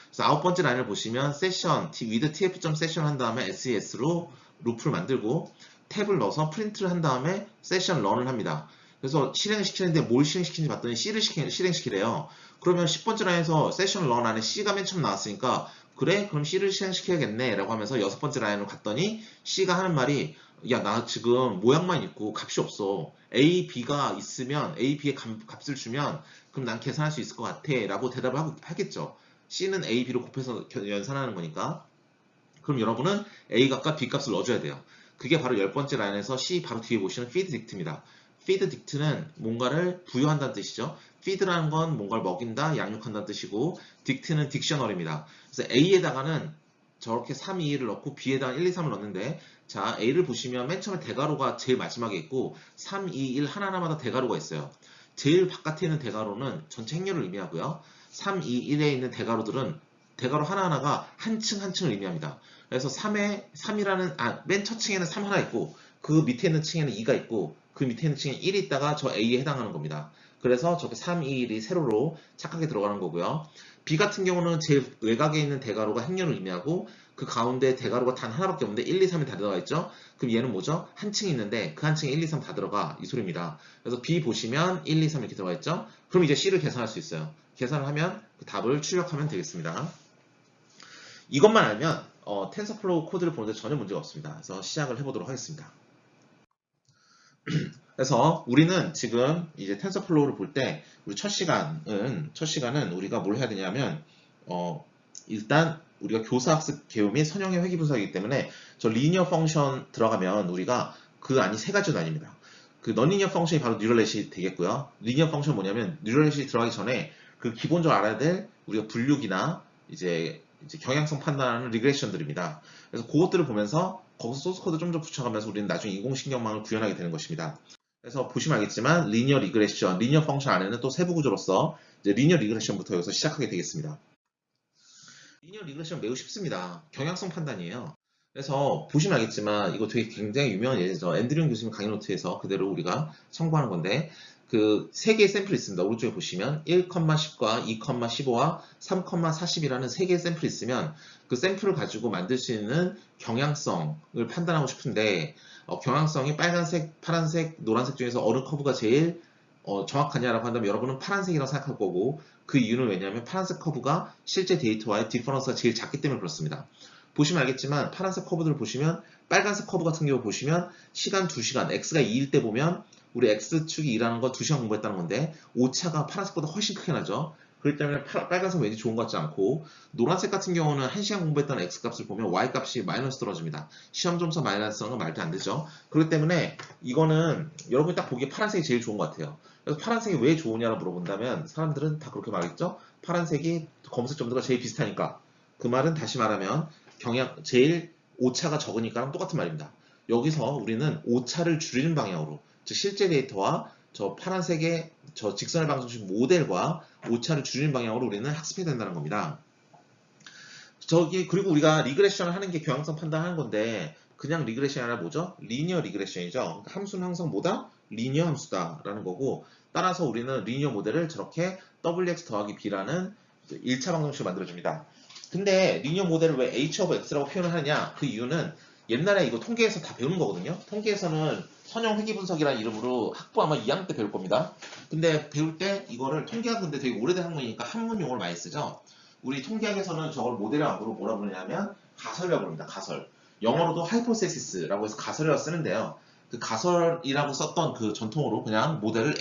그래서 아홉 번째 라인을 보시면 세션, with tf.session 한 다음에 SES로 루프를 만들고 탭을 넣어서 프린트를 한 다음에 세션 런을 합니다. 그래서 실행을 시키는데 뭘 실행시키는지 봤더니 C를 실행시키래요. 그러면 10번째 라인에서 세션 런 안에 C가 맨 처음 나왔으니까 그래? 그럼 C를 실행시켜야겠네 라고 하면서 여섯 번째 라인으로 갔더니 C가 하는 말이 야, 나 지금 모양만 있고 값이 없어. A, B가 있으면 A, B의 값을 주면 그럼 난 계산할 수 있을 것 같아 라고 대답을 하겠죠. C는 A, B로 곱해서 연산하는 거니까. 그럼 여러분은 A 값과 B 값을 넣어줘야 돼요. 그게 바로 10번째 라인에서 C 바로 뒤에 보시는 feed dict입니다. feed dict는 뭔가를 부여한다는 뜻이죠. feed라는 건 뭔가를 먹인다, 양육한다는 뜻이고 dict는 딕셔너리입니다. 그래서 A에다가는 저렇게 3, 2, 1을 넣고 B에다가 1, 2, 3을 넣는데 자, A를 보시면 맨 처음에 대가로가 제일 마지막에 있고 3, 2, 1 하나하나마다 대가로가 있어요. 제일 바깥에 있는 대가로는 전체 행렬을 의미하고요. 3, 2, 1에 있는 대가로들은 대가로 하나하나가 한 층 한 층을 의미합니다. 그래서 3이라는 맨 첫 층에는 3 하나 있고 그 밑에 있는 층에는 2가 있고 그 밑에 있는 층에 1이 있다가 저 A에 해당하는 겁니다. 그래서 저게 3, 2, 1이 세로로 착하게 들어가는 거고요. B 같은 경우는 제일 외곽에 있는 대가로가 행렬을 의미하고 그 가운데 대가로가 단 하나밖에 없는데 1, 2, 3이 다 들어가 있죠? 그럼 얘는 뭐죠? 한 층이 있는데 그 한 층에 1, 2, 3 다 들어가 이 소리입니다. 그래서 B 보시면 1, 2, 3 이렇게 들어가 있죠? 그럼 이제 C를 계산할 수 있어요. 계산을 하면 그 답을 출력하면 되겠습니다. 이것만 알면 텐서플로우 코드를 보는데 전혀 문제가 없습니다. 그래서 시작을 해보도록 하겠습니다. 그래서 우리는 지금 이제 텐서플로우를 볼 때 우리 첫 시간은 우리가 뭘 해야 되냐면 일단 우리가 교사학습 개요 및 선형의 회귀 분석이기 때문에 저 리니어 펑션 들어가면 우리가 그 안이 세 가지로 나뉩니다. 그 넌리니어 펑션이 바로 뉴럴넷이 되겠고요. 리니어 펑션 뭐냐면 뉴럴넷이 들어가기 전에 그 기본적으로 알아야 될 우리가 분류기나 이제 경향성 판단하는 리그레션들입니다. 그래서 그것들을 보면서 거기서 소스 코드 좀 더 붙여가면서 우리는 나중에 인공신경망을 구현하게 되는 것입니다. 그래서 보시면 알겠지만 리니어 리그레션, 리니어 펑션 안에는 또 세부 구조로서 이제 리니어 리그레션부터 여기서 시작하게 되겠습니다. 리니어 리그레션 매우 쉽습니다. 경향성 판단이에요. 그래서 보시면 알겠지만 이거 되게 굉장히 유명한 예죠. 앤드류 교수님 강의 노트에서 그대로 우리가 참고하는 건데 그 세 개의 샘플이 있습니다. 오른쪽에 보시면 1,10과 2,15와 3,40이라는 세 개의 샘플이 있으면 그 샘플을 가지고 만들 수 있는 경향성을 판단하고 싶은데 경향성이 빨간색, 파란색, 노란색 중에서 어느 커브가 제일 정확하냐라고 한다면 여러분은 파란색이라고 생각할 거고 그 이유는 왜냐하면 파란색 커브가 실제 데이터와의 디퍼런스가 제일 작기 때문에 그렇습니다. 보시면 알겠지만 파란색 커브들을 보시면 빨간색 커브 같은 경우 보시면 시간 2시간, x가 2일 때 보면 우리 x축이 2라는 건 2시간 공부했다는 건데 오차가 파란색보다 훨씬 크게 나죠. 그렇기 때문에 빨간색 왠지 좋은 것 같지 않고 노란색 같은 경우는 1시간 공부했다는 x값을 보면 y값이 마이너스 떨어집니다. 시험 점수 마이너스는 건 말도 안 되죠. 그렇기 때문에 이거는 여러분이 딱 보기에 파란색이 제일 좋은 것 같아요. 그래서 파란색이 왜 좋으냐고 물어본다면 사람들은 다 그렇게 말하겠죠. 파란색이 검색 점수가 제일 비슷하니까. 그 말은 다시 말하면 제일 오차가 적으니까랑 똑같은 말입니다. 여기서 우리는 오차를 줄이는 방향으로 즉 실제 데이터와 저 파란색의 저 직선의 방정식 모델과 오차를 줄이는 방향으로 우리는 학습해야 된다는 겁니다. 그리고 우리가 리그레션을 하는 게 경향성 판단하는 건데, 그냥 리그레션이 아니라 뭐죠? 리니어 리그레션이죠. 그러니까 함수는 항상 뭐다? 리니어 함수다라는 거고, 따라서 우리는 리니어 모델을 저렇게 wx 더하기 b라는 1차 방정식을 만들어줍니다. 근데 리니어 모델을 왜 h of x라고 표현을 하냐? 그 이유는 옛날에 이거 통계에서 다 배우는 거거든요. 통계에서는 선형 회귀 분석이라는 이름으로 학부 아마 2학년 때 배울 겁니다. 근데 배울 때 이거를 통계학 근데 되게 오래된 학문이니까 한문 용어를 많이 쓰죠. 우리 통계학에서는 저걸 모델학으로 뭐라 부르냐면 가설이라고 부릅니다. 가설. 영어로도 하이포세시스라고 해서 가설이라고 쓰는데요. 그 가설이라고 썼던 그 전통으로 그냥 모델을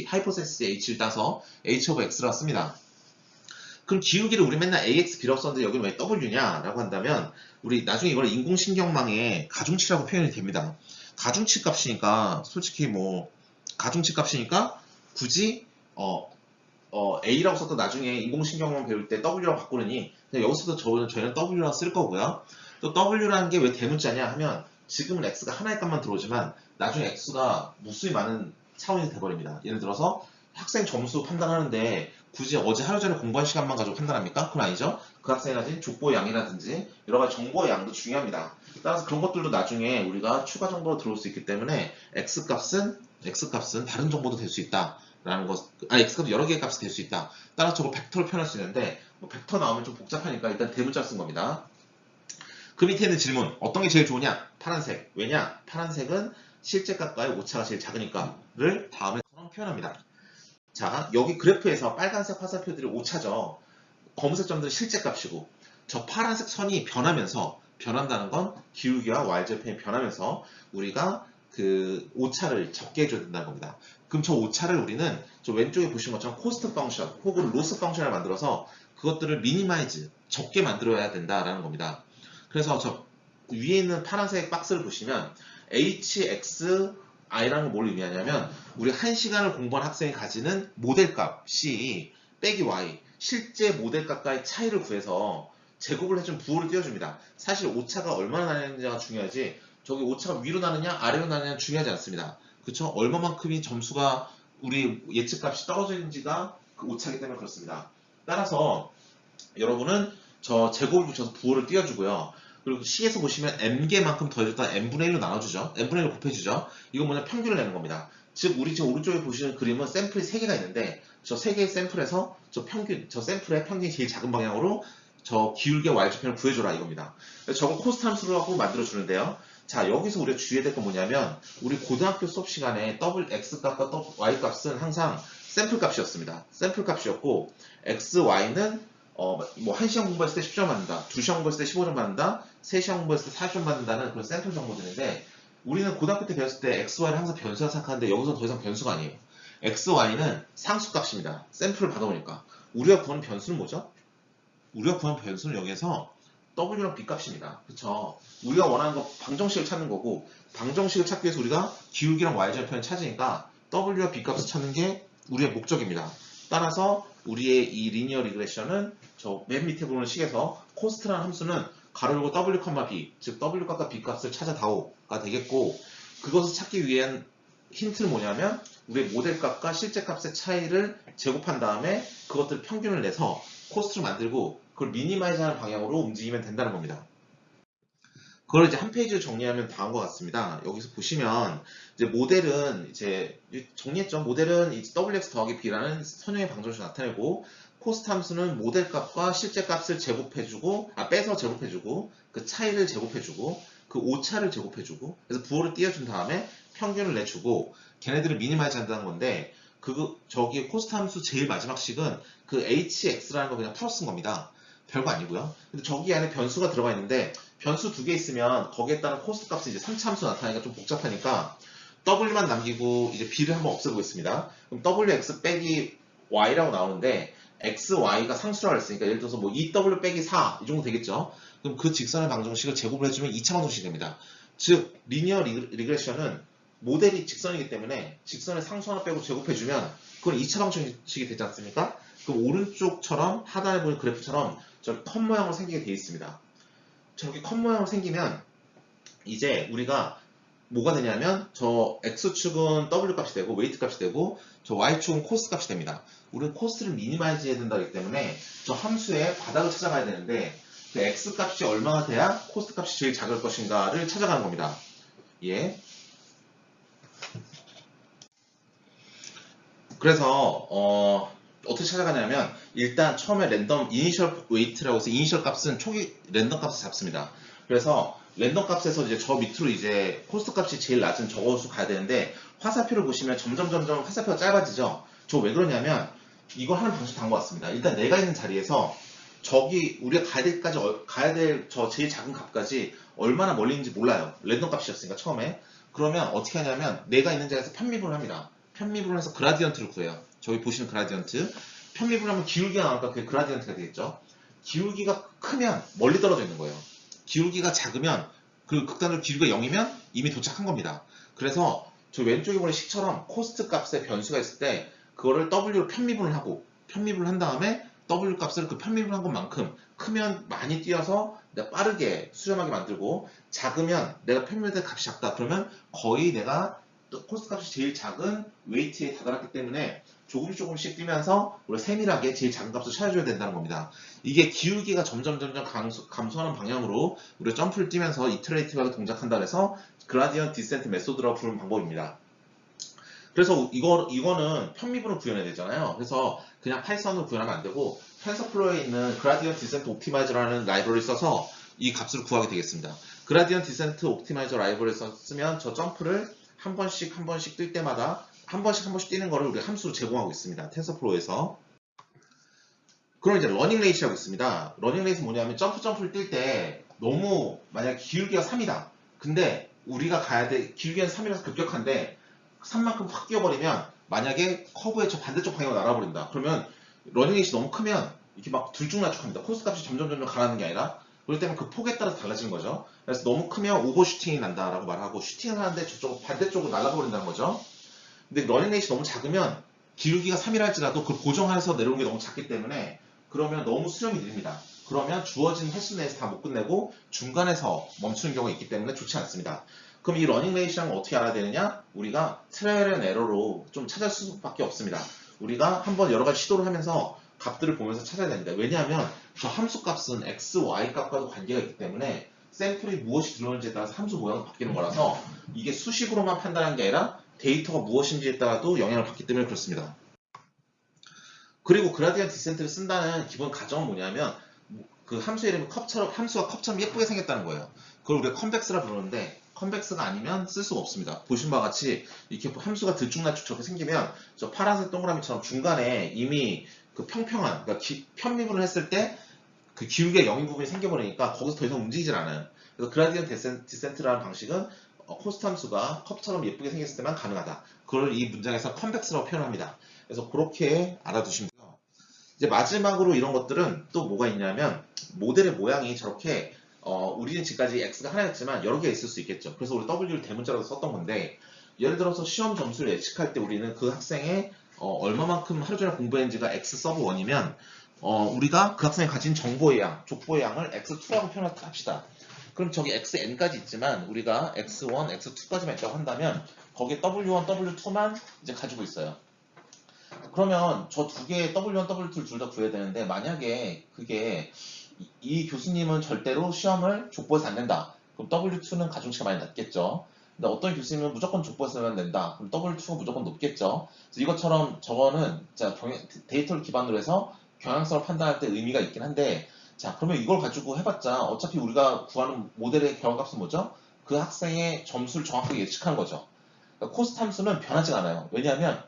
하이포세시스 H를 따서 H of X라고 씁니다. 그럼 기울기를 우리 맨날 AX, B라고 썼는데 여기는 왜 W냐라고 한다면 우리 나중에 이걸 인공신경망의 가중치라고 표현이 됩니다. 가중치 값이니까 솔직히 뭐 가중치 값이니까 굳이 A라고 썼던 나중에 인공신경망 배울 때 W라고 바꾸느니 그냥 여기서도 저희는 W라고 쓸 거고요. 또 W라는 게 왜 대문자냐 하면 지금은 X가 하나의 값만 들어오지만 나중에 X가 무수히 많은 차원이 돼버립니다. 예를 들어서 학생 점수 판단하는데 굳이 어제 하루 전에 공부한 시간만 가지고 판단합니까? 그건 아니죠. 그 학생이 가진 족보의 양이라든지 여러 가지 정보의 양도 중요합니다. 따라서 그런 것들도 나중에 우리가 추가 정보로 들어올 수 있기 때문에 X값은 다른 정보도 될 수 있다. 라는 것, X값은 여러 개의 값이 될 수 있다. 따라서 저걸 벡터로 표현할 수 있는데 뭐 벡터 나오면 좀 복잡하니까 일단 대문자 쓴 겁니다. 그 밑에 있는 질문, 어떤 게 제일 좋으냐? 파란색. 왜냐? 파란색은 실제값과의 오차가 제일 작으니까를 다음에 표현합니다. 자, 여기 그래프에서 빨간색 화살표들이 오차죠. 검은색 점들은 실제값이고 저 파란색 선이 변한다는 건 기울기와 y절편이 변하면서 우리가 그 오차를 적게 해줘야 된다는 겁니다. 그럼 저 오차를 우리는 저 왼쪽에 보신 것처럼 코스트 펑션 혹은 로스 펑션을 만들어서 그것들을 미니마이즈, 적게 만들어야 된다라는 겁니다. 그래서 저 위에 있는 파란색 박스를 보시면 hx i라는 건 뭘 의미하냐면 우리 1시간을 공부한 학생이 가지는 모델값 C 빼기 y 실제 모델값과의 차이를 구해서 제곱을 해준 부호를 띄워줍니다. 사실 오차가 얼마나 나느냐가 중요하지 저기 오차가 위로 나느냐 아래로 나느냐 중요하지 않습니다. 그쵸? 얼마만큼이 점수가 우리 예측값이 떨어지는지가 그 오차이기 때문에 그렇습니다. 따라서 여러분은 저 제곱을 붙여서 부호를 띄워주고요. 그리고 C에서 보시면 M개만큼 더해줬다 N분의 1로 나눠주죠. N분의 1로 곱해주죠. 이건 뭐냐 평균을 내는 겁니다. 즉 우리 지금 오른쪽에 보시는 그림은 샘플이 3개가 있는데 저 3개의 샘플에서 저 샘플의 평균이 제일 작은 방향으로 저 기울기 y좌표를 구해줘라 이겁니다. 그래서 저거 코스트 함수로 하고 만들어주는데요. 자 여기서 우리가 주의해야 될 건 뭐냐면 우리 고등학교 수업 시간에 x값과 y값은 항상 샘플 값이었습니다. 샘플 값이었고 x, y는 뭐 1시간 공부했을 때 10점 받는다, 2시간 공부했을 때 15점 받는다, 3시간 공부했을 때 40점 받는다는 그런 샘플 정보들인데 우리는 고등학교 때 배웠을 때 x, y를 항상 변수라 생각하는데 여기서 더 이상 변수가 아니에요. x, y는 상수값입니다. 샘플을 받아오니까. 우리가 구하는 변수는 뭐죠? 우리가 구하는 변수는 여기에서 w랑 b 값입니다. 그쵸? 우리가 원하는 거 방정식을 찾는 거고 방정식을 찾기 위해서 우리가 기울기랑 y절편을 찾으니까 w와 b 값을 찾는 게 우리의 목적입니다. 따라서 우리의 이 리니어 리그레션은 저 맨 밑에 보는 식에서 코스트라는 함수는 가로 열고 w, b 즉 w 값과 b 값을 찾아다오가 되겠고 그것을 찾기 위한 힌트는 뭐냐면 우리의 모델 값과 실제 값의 차이를 제곱한 다음에 그것들 평균을 내서 코스트를 만들고 그걸 미니마이즈하는 방향으로 움직이면 된다는 겁니다. 그걸 이제 한 페이지로 정리하면 다음 것 같습니다. 여기서 보시면 이제 모델은 이제 정리했죠. 모델은 wx 더하기 b라는 선형의 방정식을 나타내고 코스트 함수는 모델 값과 실제 값을 제곱해주고 빼서 제곱해주고 그 차이를 제곱해주고 그 오차를 제곱해주고 그래서 부호를 띄워준 다음에 평균을 내주고 걔네들을 미니마이즈 한다는 건데 저기 코스트 함수 제일 마지막 식은 그 hx라는 거 그냥 풀어 쓴 겁니다. 별거 아니고요. 근데 저기 안에 변수가 들어가 있는데 변수 2개 있으면 거기에 따른 코스트 값이 이제 3차 함수 나타나니까 좀 복잡하니까 w만 남기고 이제 b를 한번 없애보겠습니다. 그럼 wx 빼기 y라고 나오는데 x, y가 상수라고 했으니까 예를 들어서 뭐 2w 빼기 4 이 정도 되겠죠. 그럼 그 직선의 방정식을 제곱을 해주면 2차 방정식이 됩니다. 즉 리니어 리그레션은 모델이 직선이기 때문에 직선의 상수 하나 빼고 제곱해주면 그건 2차 방정식이 되지 않습니까? 그럼 오른쪽처럼 하단에 보는 그래프처럼 저 컵 모양으로 생기게 되어 있습니다. 저렇게 컵 모양으로 생기면 이제 우리가 뭐가 되냐면 저 X축은 W 값이 되고 웨이트 값이 되고 저 Y축은 코스트 값이 됩니다. 우리는 코스트를 미니마이즈 해야 된다기 때문에 저 함수의 바닥을 찾아가야 되는데 그 X 값이 얼마가 돼야 코스트 값이 제일 작을 것인가를 찾아가는 겁니다. 예. 그래서 어떻게 찾아가냐면 일단 처음에 랜덤 이니셜 웨이트라고 해서 이니셜 값은 초기 랜덤 값을 잡습니다. 그래서 랜덤 값에서 이제 저 밑으로 이제 코스트 값이 제일 낮은 저것으로 가야 되는데 화살표를 보시면 점점 화살표가 짧아지죠. 저 왜 그러냐면 이거 하는 방식 단것 같습니다. 일단 내가 있는 자리에서 저기 우리가 가야 될 때까지 가야 될 저 제일 작은 값까지 얼마나 멀리 있는지 몰라요. 랜덤 값이었으니까 처음에. 그러면 어떻게 하냐면 내가 있는 자리에서 편미분을 합니다. 편미분을 해서 그라디언트를 구해요. 저기 보시는 그라디언트. 편미분을 하면 기울기가 나오니까 그게 그라디언트가 되겠죠. 기울기가 크면 멀리 떨어져 있는 거예요. 기울기가 작으면 그 극단으로 기울기가 0이면 이미 도착한 겁니다. 그래서 저 왼쪽에 보는 식처럼 코스트 값에 변수가 있을 때 그거를 W로 편미분을 하고 편미분을 한 다음에 W 값을 그 편미분한 것만큼 크면 많이 뛰어서 내가 빠르게 수렴하게 만들고 작으면 내가 편미분의 값이 작다 그러면 거의 내가 코스트 값이 제일 작은 웨이트에 다다랐기 때문에 조금씩 뛰면서 우리가 세밀하게 제일 작은 값을 찾아줘야 된다는 겁니다. 이게 기울기가 점점 감소하는 방향으로 우리가 점프를 뛰면서 이터레이티브하게 동작한다 해서 그라디언트 디센트 메소드라고 부르는 방법입니다. 그래서 이거는 편미분을 구현해야 되잖아요. 그래서 그냥 파이썬으로 구현하면 안 되고 텐서플로어에 있는 그라디언트 디센트 옵티마이저라는 라이브러리를 써서 이 값을 구하게 되겠습니다. 그라디언트 디센트 옵티마이저 라이브러리를 쓰면 저 점프를 한 번씩 뛸 때마다 한 번씩 뛰는 거를 우리가 함수로 제공하고 있습니다. 텐서플로어에서. 그럼 이제 러닝 레이트라고 있습니다. 러닝 레이트 뭐냐면 점프를 뛸 때 너무 만약 기울기가 3이다. 근데 우리가 가야 돼 기울기는 3이라서 급격한데 3만큼 확 뛰어버리면 만약에 커브의 저 반대쪽 방향으로 날아버린다. 그러면 러닝 레이트 너무 크면 이렇게 막 들쭉날쭉합니다. 코스 값이 점점 가라는 게 아니라 그럴 때는 그 폭에 따라서 달라지는 거죠. 그래서 너무 크면 오버슈팅이 난다라고 말하고 슈팅을 하는데 저쪽 반대쪽으로 날아버린다는 거죠. 근데 러닝 레이트 너무 작으면 기울기가 3이라 할지라도 그걸 고정해서 내려오는 게 너무 작기 때문에 그러면 너무 수렴이 느립니다. 그러면 주어진 횟수 내에서 다 못 끝내고 중간에서 멈추는 경우가 있기 때문에 좋지 않습니다. 그럼 이 러닝 레이시랑은 어떻게 알아야 되느냐? 우리가 트라이얼 앤 에러로 좀 찾을 수밖에 없습니다. 우리가 한번 여러 가지 시도를 하면서 값들을 보면서 찾아야 됩니다. 왜냐하면 저 함수 값은 x, y 값과도 관계가 있기 때문에 샘플이 무엇이 들어오는지에 따라서 함수 모양이 바뀌는 거라서 이게 수식으로만 판단하는 게 아니라 데이터가 무엇인지에 따라도 영향을 받기 때문에 그렇습니다. 그리고 그라디언트 디센트를 쓴다는 기본 가정은 뭐냐면 그 함수 이름이 함수가 컵처럼 예쁘게 생겼다는 거예요. 그걸 우리가 컨벡스라 부르는데 컨벡스가 아니면 쓸 수가 없습니다. 보신 바와 같이 이렇게 함수가 들쭉날쭉 저렇게 생기면 저 파란색 동그라미처럼 중간에 이미 그 평평한 그러니까 편미분을 했을 때 그 기울기의 0인 부분이 생겨버리니까 거기서 더 이상 움직이질 않아요. 그래서 그라디언트 디센트라는 방식은 코스트 함수가 컵처럼 예쁘게 생겼을 때만 가능하다. 그걸 이 문장에서 컨벡스라고 표현합니다. 그래서 그렇게 알아두시면 돼요. 이제 마지막으로 이런 것들은 또 뭐가 있냐면 모델의 모양이 저렇게 우리는 지금까지 x가 하나였지만 여러 개 있을 수 있겠죠. 그래서 우리 w를 대문자로 썼던 건데 예를 들어서 시험 점수를 예측할 때 우리는 그 학생의 얼마만큼 하루 종일 공부했는지가 x 서브 1이면 우리가 그 학생이 가진 정보의 양, 족보의 양을 x2라고 표현합시다. 그럼 저기 xn까지 있지만 우리가 x1, x2까지만 있다고 한다면 거기에 w1, w2만 이제 가지고 있어요. 그러면 저 두 개의 w1, w2를 둘 다 구해야 되는데 만약에 그게 이 교수님은 절대로 시험을 족보에서 안 낸다. 그럼 w2는 가중치가 많이 낮겠죠. 근데 어떤 교수님은 무조건 족보에서만 낸다. 그럼 w2가 무조건 높겠죠. 그래서 이것처럼 저거는 데이터를 기반으로 해서 경향성을 판단할 때 의미가 있긴 한데 자 그러면 이걸 가지고 해봤자 어차피 우리가 구하는 모델의 결과값은 뭐죠? 그 학생의 점수를 정확하게 예측하는 거죠. 그러니까 코스트 함수는 변하지 않아요. 왜냐하면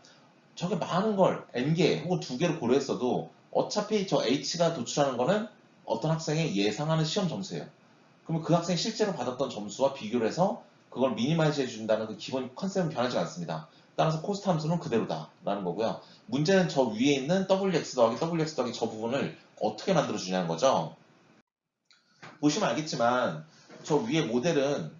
저게 많은 걸 n개 혹은 2개를 고려했어도 어차피 저 h가 도출하는 거는 어떤 학생의 예상하는 시험 점수예요. 그러면 그 학생이 실제로 받았던 점수와 비교를 해서 그걸 미니마이즈 해준다는 그 기본 컨셉은 변하지 않습니다. 따라서 코스트 함수는 그대로다 라는 거고요. 문제는 저 위에 있는 wx 더하기 wx 더하기 저 부분을 어떻게 만들어주냐는 거죠. 보시면 알겠지만 저 위에 모델은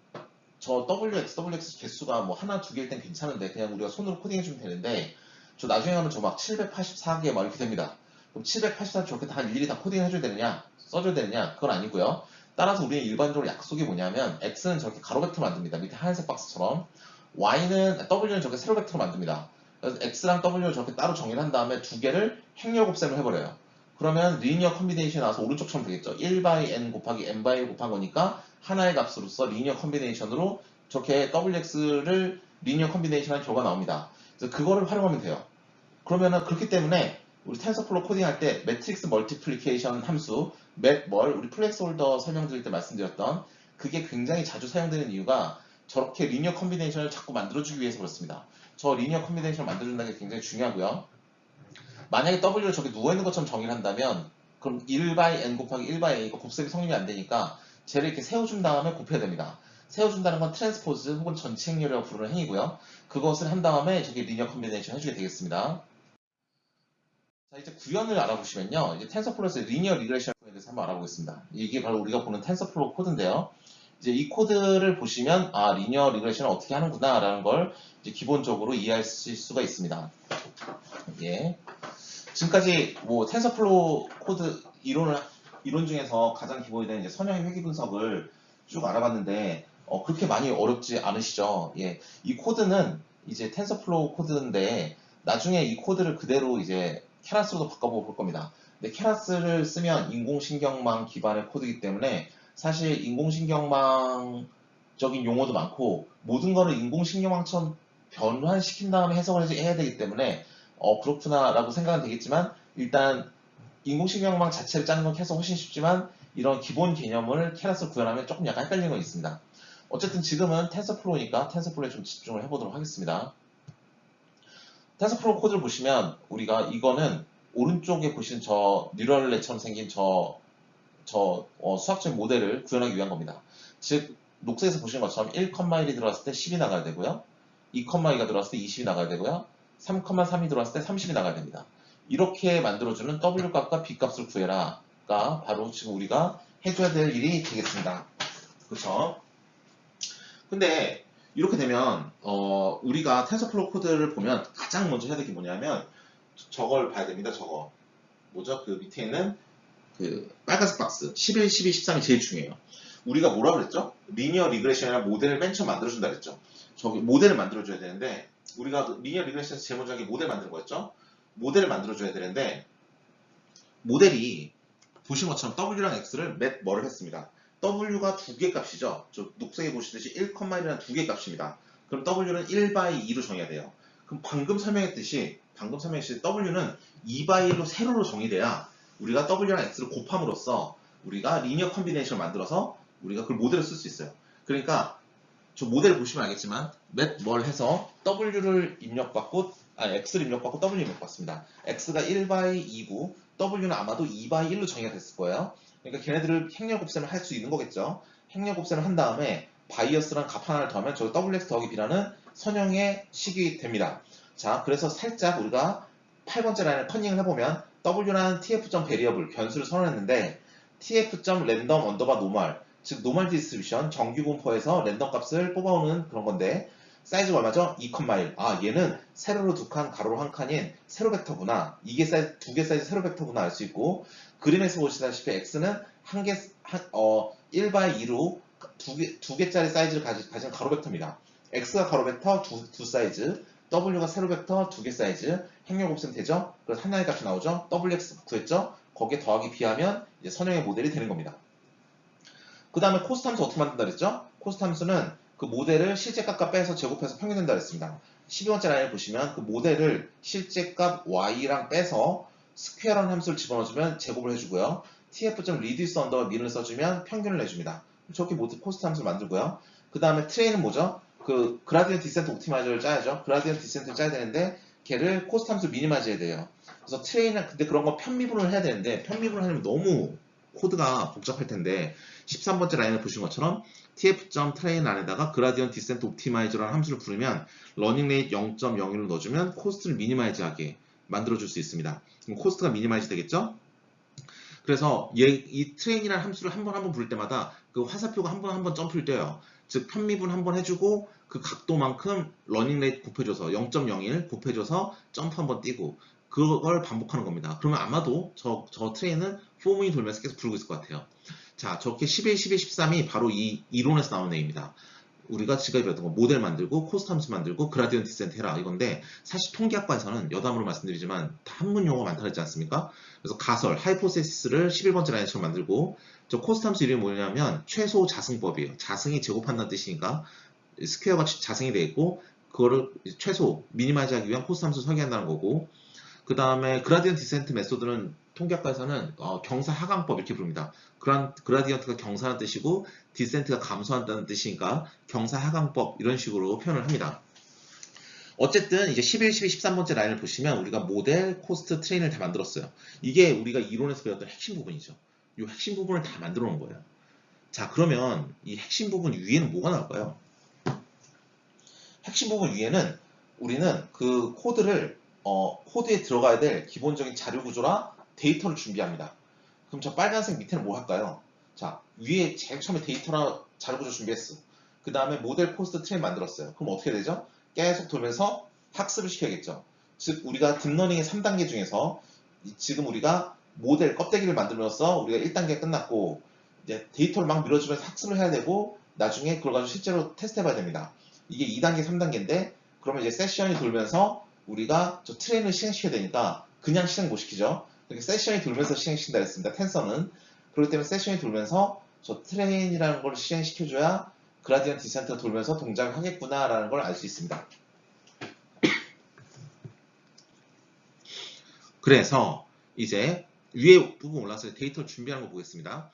저 wx 개수가 뭐 하나 두 개일 땐 괜찮은데 그냥 우리가 손으로 코딩해주면 되는데 저 나중에 가면 저 막 784개 막 이렇게 됩니다. 그럼 784 저렇게 다 일일이 다 코딩해줘야 되느냐 써줘야 되느냐 그건 아니고요. 따라서 우리는 일반적으로 약속이 뭐냐면 x는 저렇게 가로 벡터 만듭니다. 밑에 하얀색 박스처럼. w는 저렇게 세로 벡터로 만듭니다. 그래서 x랑 w를 저렇게 따로 정의를 한 다음에 두 개를 행렬 곱셈을 해버려요. 그러면 리니어 컨비네이션이 나와서 오른쪽처럼 되겠죠. 1 by n 곱하기 n by 1 곱한 거니까 하나의 값으로서 리니어 컨비네이션으로 저렇게 wx를 리니어 컨비네이션한 결과가 나옵니다. 그래서 그거를 활용하면 돼요. 그러면은 그렇기 때문에 우리 텐서플로우 코딩할 때 매트릭스 멀티플리케이션 함수 맷멀 우리 플렉스 홀더 설명드릴 때 말씀드렸던 그게 굉장히 자주 사용되는 이유가 저렇게 리니어 컨비네이션을 자꾸 만들어주기 위해서 그렇습니다. 저 리니어 컨비네이션을 만들어준다는 게 굉장히 중요하고요. 만약에 W를 저렇게 누워있는 것처럼 정의를 한다면 그럼 1 by n 곱하기 1 by a가 곱셈이 성립이 안 되니까 쟤를 이렇게 세워준 다음에 곱해야 됩니다. 세워준다는 건 트랜스포즈 혹은 전치 행렬이라고 부르는 행위고요. 그것을 한 다음에 저게 리니어 컨비네이션 해주게 되겠습니다. 자, 이제 구현을 알아보시면요. 이제 텐서플로우에서 리니어 리그레션에 대해서 한번 알아보겠습니다. 이게 바로 우리가 보는 텐서플로우 코드인데요. 이제 이 코드를 보시면 아, 리니어 리그레션을 어떻게 하는구나 라는 걸 이제 기본적으로 이해하실 수가 있습니다. 예. 지금까지 뭐 텐서플로우 코드 이론 중에서 가장 기본이 되는 이제 선형의 회귀 분석을 쭉 알아봤는데 그렇게 많이 어렵지 않으시죠? 예. 이 코드는 이제 텐서플로우 코드인데 나중에 이 코드를 그대로 이제 케라스로도 바꿔볼 겁니다. 근데 케라스를 쓰면 인공신경망 기반의 코드이기 때문에 사실 인공신경망적인 용어도 많고 모든 거를 인공신경망처럼 변환시킨 다음에 해석을 해야 되기 때문에 그렇구나 라고 생각은 되겠지만 일단 인공신경망 자체를 짜는 건 캐서 훨씬 쉽지만 이런 기본 개념을 케라스로 구현하면 조금 약간 헷갈리는 건 있습니다. 어쨌든 지금은 텐서플로우니까 텐서플로우에 좀 집중을 해보도록 하겠습니다. 텐서플로우 코드를 보시면 우리가 이거는 오른쪽에 보시는 저 뉴럴넷처럼 생긴 수학적 모델을 구현하기 위한 겁니다. 즉 녹색에서 보시는 것처럼 1,1이 들어갔을 때 10이 나가야 되고요. 2,2가 들어갔을 때 20이 나가야 되고요. 3,3이 들어갔을 때 30이 나가야 됩니다. 이렇게 만들어주는 W값과 B값을 구해라가 바로 지금 우리가 해줘야 될 일이 되겠습니다. 그렇죠? 근데 이렇게 되면 우리가 텐서플로우 코드를 보면 가장 먼저 해야 될 게 뭐냐면 저걸 봐야 됩니다. 저거 뭐죠? 그 밑에 있는 그 빨간색 박스 11, 12, 13이 제일 중요해요. 우리가 뭐라 그랬죠? 리니어 리그레션이라는 모델을 맨 처음 만들어준다 그랬죠. 저기 모델을 만들어줘야 되는데 우리가 리니어 리그레션에서 제일 먼저 하는 게 모델 만드는 거였죠. 모델을 만들어줘야 되는데 모델이 보신 것처럼 W랑 X를 맷 뭐를 했습니다. W가 두 개 값이죠. 저 녹색에 보시듯이 1,1이라는 두 개 값입니다. 그럼 W는 1 by 2로 정해야 돼요. 그럼 방금 설명했듯이 W는 2 by 1로 세로로 정의돼야 우리가 W랑 X를 곱함으로써 우리가 리니어 컨비네이션을 만들어서 우리가 그걸 모델을 쓸 수 있어요. 그러니까 저 모델을 보시면 알겠지만 맷 뭘 해서 W를 입력받고 X를 입력받고 W 입력받습니다. X가 1 by 2고 W는 아마도 2 by 1로 정의가 됐을 거예요. 그러니까 걔네들을 행렬 곱셈을 할 수 있는 거겠죠. 행렬 곱셈을 한 다음에 바이어스랑 값 하나를 더하면 저 WX 더하기 B라는 선형의 식이 됩니다. 자, 그래서 살짝 우리가 8번째 라인을 컨닝을 해보면 W라는 tf.variable 변수를 선언했는데 tf.random 언더바 노멀 즉 노멀 디스트리뷰션 정규 분포에서 랜덤 값을 뽑아오는 그런 건데 사이즈가 얼마죠? 2,1. 아, 얘는 세로로 두 칸, 가로로 한 칸인 세로 벡터구나. 이게 사이즈, 두 개 사이즈 세로 벡터구나 알 수 있고 그림에서 보시다시피 x는 1 by 2로 두 개짜리 사이즈를 가진 가로 벡터입니다. x가 가로 벡터 두 사이즈, w가 세로 벡터 두 개 사이즈, 행렬 곱셈 되죠? 그래서 하나의 값이 나오죠? wx 구했죠? 거기에 더하기 b하면 이제 선형의 모델이 되는 겁니다. 그 다음에 코스트 함수 어떻게 만든다 그랬죠? 코스트 함수는 그 모델을 실제값과 빼서 제곱해서 평균된다 그랬습니다. 12번째 라인을 보시면 그 모델을 실제값 y랑 빼서 스퀘어라는 함수를 집어넣어주면 제곱을 해주고요. tf.reduce 언더바 민을 써주면 평균을 내줍니다. 저렇게 모두 코스트 함수를 만들고요. 그 다음에 트레이는 뭐죠? 그 그라디언트 디센트 옵티마이저를 짜야죠. 그라디언트 디센트를 짜야 되는데 걔를 코스트 함수 미니마이즈 해야 돼요. 그래서 트레이는 근데 그런 거 편미분을 해야 되는데 편미분을 하려면 너무 코드가 복잡할 텐데 13번째 라인을 보신 것처럼 tf.train 안에다가 gradient descent optimize라는 함수를 부르면 러닝 레이트 0.01을 넣어주면 코스트를 미니마이즈하게 만들어줄 수 있습니다. 그럼 코스트가 미니마이즈 되겠죠? 그래서 이 트레인이라는 함수를 한 번 부를 때마다 그 화살표가 한 번 점프를 뛰어요. 즉 편미분 한 번 해주고 그 각도만큼 러닝 레이트 곱해줘서 0.01 곱해줘서 점프 한 번 뛰고 그걸 반복하는 겁니다. 그러면 아마도 저 트레인은 포문이 돌면서 계속 부르고 있을 것 같아요. 자, 저렇게 11, 12, 13이 바로 이 이론에서 나온 얘기입니다. 우리가 지금까지 배웠던 거 모델 만들고 코스트 함수 만들고 그라디언트 디센트 해라 이건데, 사실 통계학과에서는 여담으로 말씀드리지만 한문 용어가 많다 그랬지 않습니까? 그래서 가설, 하이포테시스를 11번째 라인처럼 만들고, 저 코스트 함수 이름이 뭐냐면 최소 자승법이에요. 자승이 제곱한다는 뜻이니까 스퀘어가 자승이 되어 있고, 그거를 최소 미니마이즈 하기 위한 코스트 함수 설계한다는 거고, 그 다음에 그라디언트 디센트 메소드는 통계학과에서는 경사 하강법 이렇게 부릅니다. 그라디언트가 경사라는 뜻이고 디센트가 감소한다는 뜻이니까 경사 하강법 이런 식으로 표현을 합니다. 어쨌든 이제 11, 12, 13번째 라인을 보시면 우리가 모델, 코스트, 트레인을 다 만들었어요. 이게 우리가 이론에서 배웠던 핵심 부분이죠. 이 핵심 부분을 다 만들어 놓은 거예요. 자, 그러면 이 핵심 부분 위에는 뭐가 나올까요? 핵심 부분 위에는 우리는 그 코드를 코드에 들어가야 될 기본적인 자료 구조라 데이터를 준비합니다. 그럼 저 빨간색 밑에는 뭐 할까요? 자, 위에 제일 처음에 데이터나 자료 구조 준비했어. 그 다음에 모델, 코스트, 트레인 만들었어요. 그럼 어떻게 되죠? 계속 돌면서 학습을 시켜야겠죠. 즉 우리가 딥러닝의 3단계 중에서 지금 우리가 모델 껍데기를 만들면서 우리가 1단계 끝났고, 이제 데이터를 막 밀어주면서 학습을 해야 되고, 나중에 그걸 가지고 실제로 테스트 해봐야 됩니다. 이게 2단계, 3단계인데, 그러면 이제 세션이 돌면서 우리가 저 트레인을 실행시켜야 되니까 그냥 실행 못 시키죠. 이렇게 세션이 돌면서 실행시킨다 했습니다. 텐서는. 그렇기 때문에 세션이 돌면서 저 트레인이라는 걸 실행시켜줘야 그라디언트 디센트가 돌면서 동작을 하겠구나 라는 걸 알 수 있습니다. 그래서 이제 위에 부분 올라서 데이터를 준비하는 거 보겠습니다.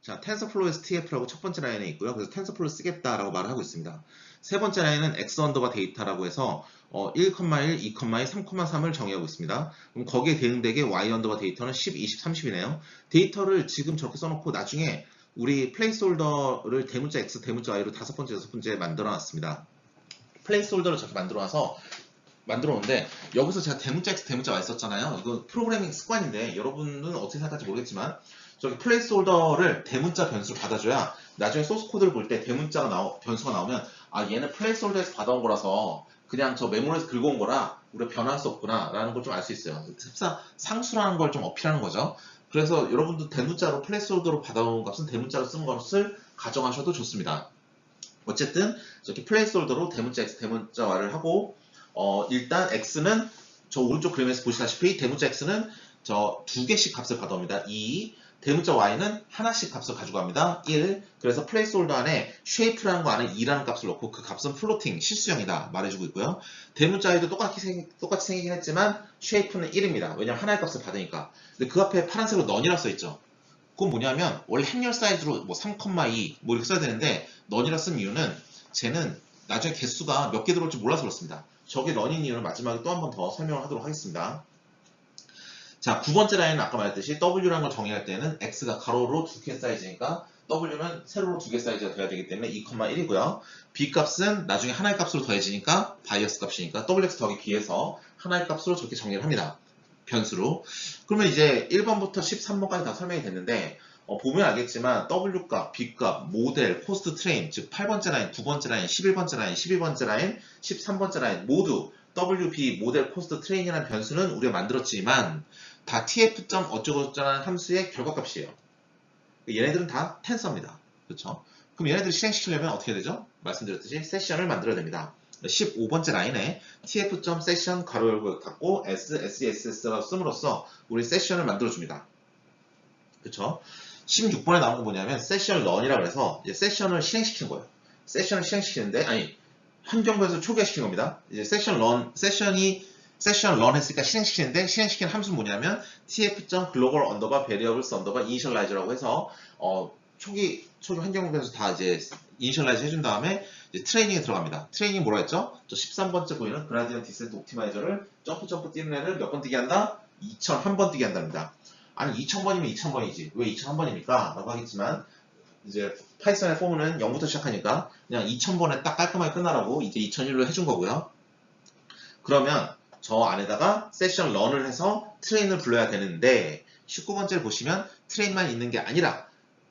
자, TensorFlow에서 TF라고 첫 번째 라인에 있고요. 그래서 TensorFlow 쓰겠다라고 말을 하고 있습니다. 세 번째 라인은 X 언더바 데이터라고 해서 1,1, 2,2, 3,3을 정의하고 있습니다. 그럼 거기에 대응되게 Y 언더바 데이터는 10, 20, 30이네요. 데이터를 지금 저렇게 써놓고 나중에 우리 플레이스홀더를 대문자 X, 대문자 Y로 다섯 번째, 여섯 번째 만들어놨습니다. 플레이스홀더를 저렇게 만들어놔서 만들어놓는데, 여기서 제가 대문자 X, 대문자 Y 썼잖아요. 이거 프로그래밍 습관인데 여러분은 어떻게 생각할지 모르겠지만, 저기 플레이스홀더를 대문자 변수로 받아줘야 나중에 소스 코드를 볼 때 대문자가 변수가 나오면 얘는 플레이스홀더에서 받아온 거라서 그냥 저 메모리에서 긁어온 거라 우리가 변할 수 없구나 라는 걸 좀 알 수 있어요. 흡사 상수라는 걸 좀 어필하는 거죠. 그래서 여러분도 대문자로 플레이스홀더로 받아온 값은 대문자로 쓴 것을 가정하셔도 좋습니다. 어쨌든 저렇게 플레이스홀더로 대문자 X, 대문자 Y를 하고, 일단 X는 저 오른쪽 그림에서 보시다시피 대문자 X는 저 두 개씩 값을 받아옵니다. 2, 대문자 Y는 하나씩 값을 가져갑니다. 1. 그래서 플레이스홀더 안에 shape라는 거 안에 2라는 값을 넣고 그 값은 플로팅, 실수형이다 말해주고 있고요. 대문자 Y도 똑같이 생기긴 했지만 shape는 1입니다. 왜냐면 하나의 값을 받으니까. 근데 그 앞에 파란색으로 none이라고 써있죠. 그건 뭐냐면 원래 행렬 사이즈로 뭐 3,2 뭐 이렇게 써야 되는데 none이라 쓴 이유는 쟤는 나중에 개수가 몇 개 들어올지 몰라서 그렇습니다. 저게 none인 이유는 마지막에 또 한 번 더 설명을 하도록 하겠습니다. 자, 9번째 라인은 아까 말했듯이 W라는 걸 정의할 때는 X가 가로로 2개 사이즈니까 W는 세로로 2개 사이즈가 돼야 되기 때문에 2,1이고요. B 값은 나중에 하나의 값으로 더해지니까 바이어스 값이니까 WX 더하기 B에서 하나의 값으로 저렇게 정리를 합니다. 변수로. 그러면 이제 1번부터 13번까지 다 설명이 됐는데, 보면 알겠지만 W값, B값, 모델, 코스트 트레인, 즉 8번째 라인, 9번째 라인, 11번째 라인, 12번째 라인, 13번째 라인 모두 WB, 모델, 코스트 트레인이라는 변수는 우리가 만들었지만 다 tf. 어쩌고저쩌라는 함수의 결과값이에요. 얘네들은 다 텐서입니다. 그렇죠? 그럼 얘네들을 실행시키려면 어떻게 되죠? 말씀드렸듯이 세션을 만들어야 됩니다. 15번째 라인에 tf.session 가로 열고 닫고 sess라고 씀으로써 우리 세션을 만들어줍니다. 그렇죠? 16번에 나온 건 뭐냐면 세션 런이라고 해서 세션을 실행시킨 거예요. 세션을 실행시키는데 환경 변수 초기화시킨 겁니다. 이제 세션 런 했으니까 실행시키는데 실행시키는 함수는 뭐냐면 tf.global underbar variables underbar initialize라고 해서 초기 환경 변수 다 이제 initialize 해준 다음에 이제 트레이닝에 들어갑니다. 트레이닝 뭐라 했죠? 저 13번째 보이는 gradient descent optimize를 점프 뛰는 애를 몇 번 뛰게 한다? 2001번 뛰게 한답니다. 아니 2000번이면 2000번이지 왜 2001번입니까? 라고 하겠지만 이제 파이썬의 포문은 0부터 시작하니까 그냥 2000번에 딱 깔끔하게 끝나라고 이제 2001로 해준 거고요. 그러면 저 안에다가 세션 런을 해서 트레인을 불러야 되는데 19번째를 보시면 트레인만 있는 게 아니라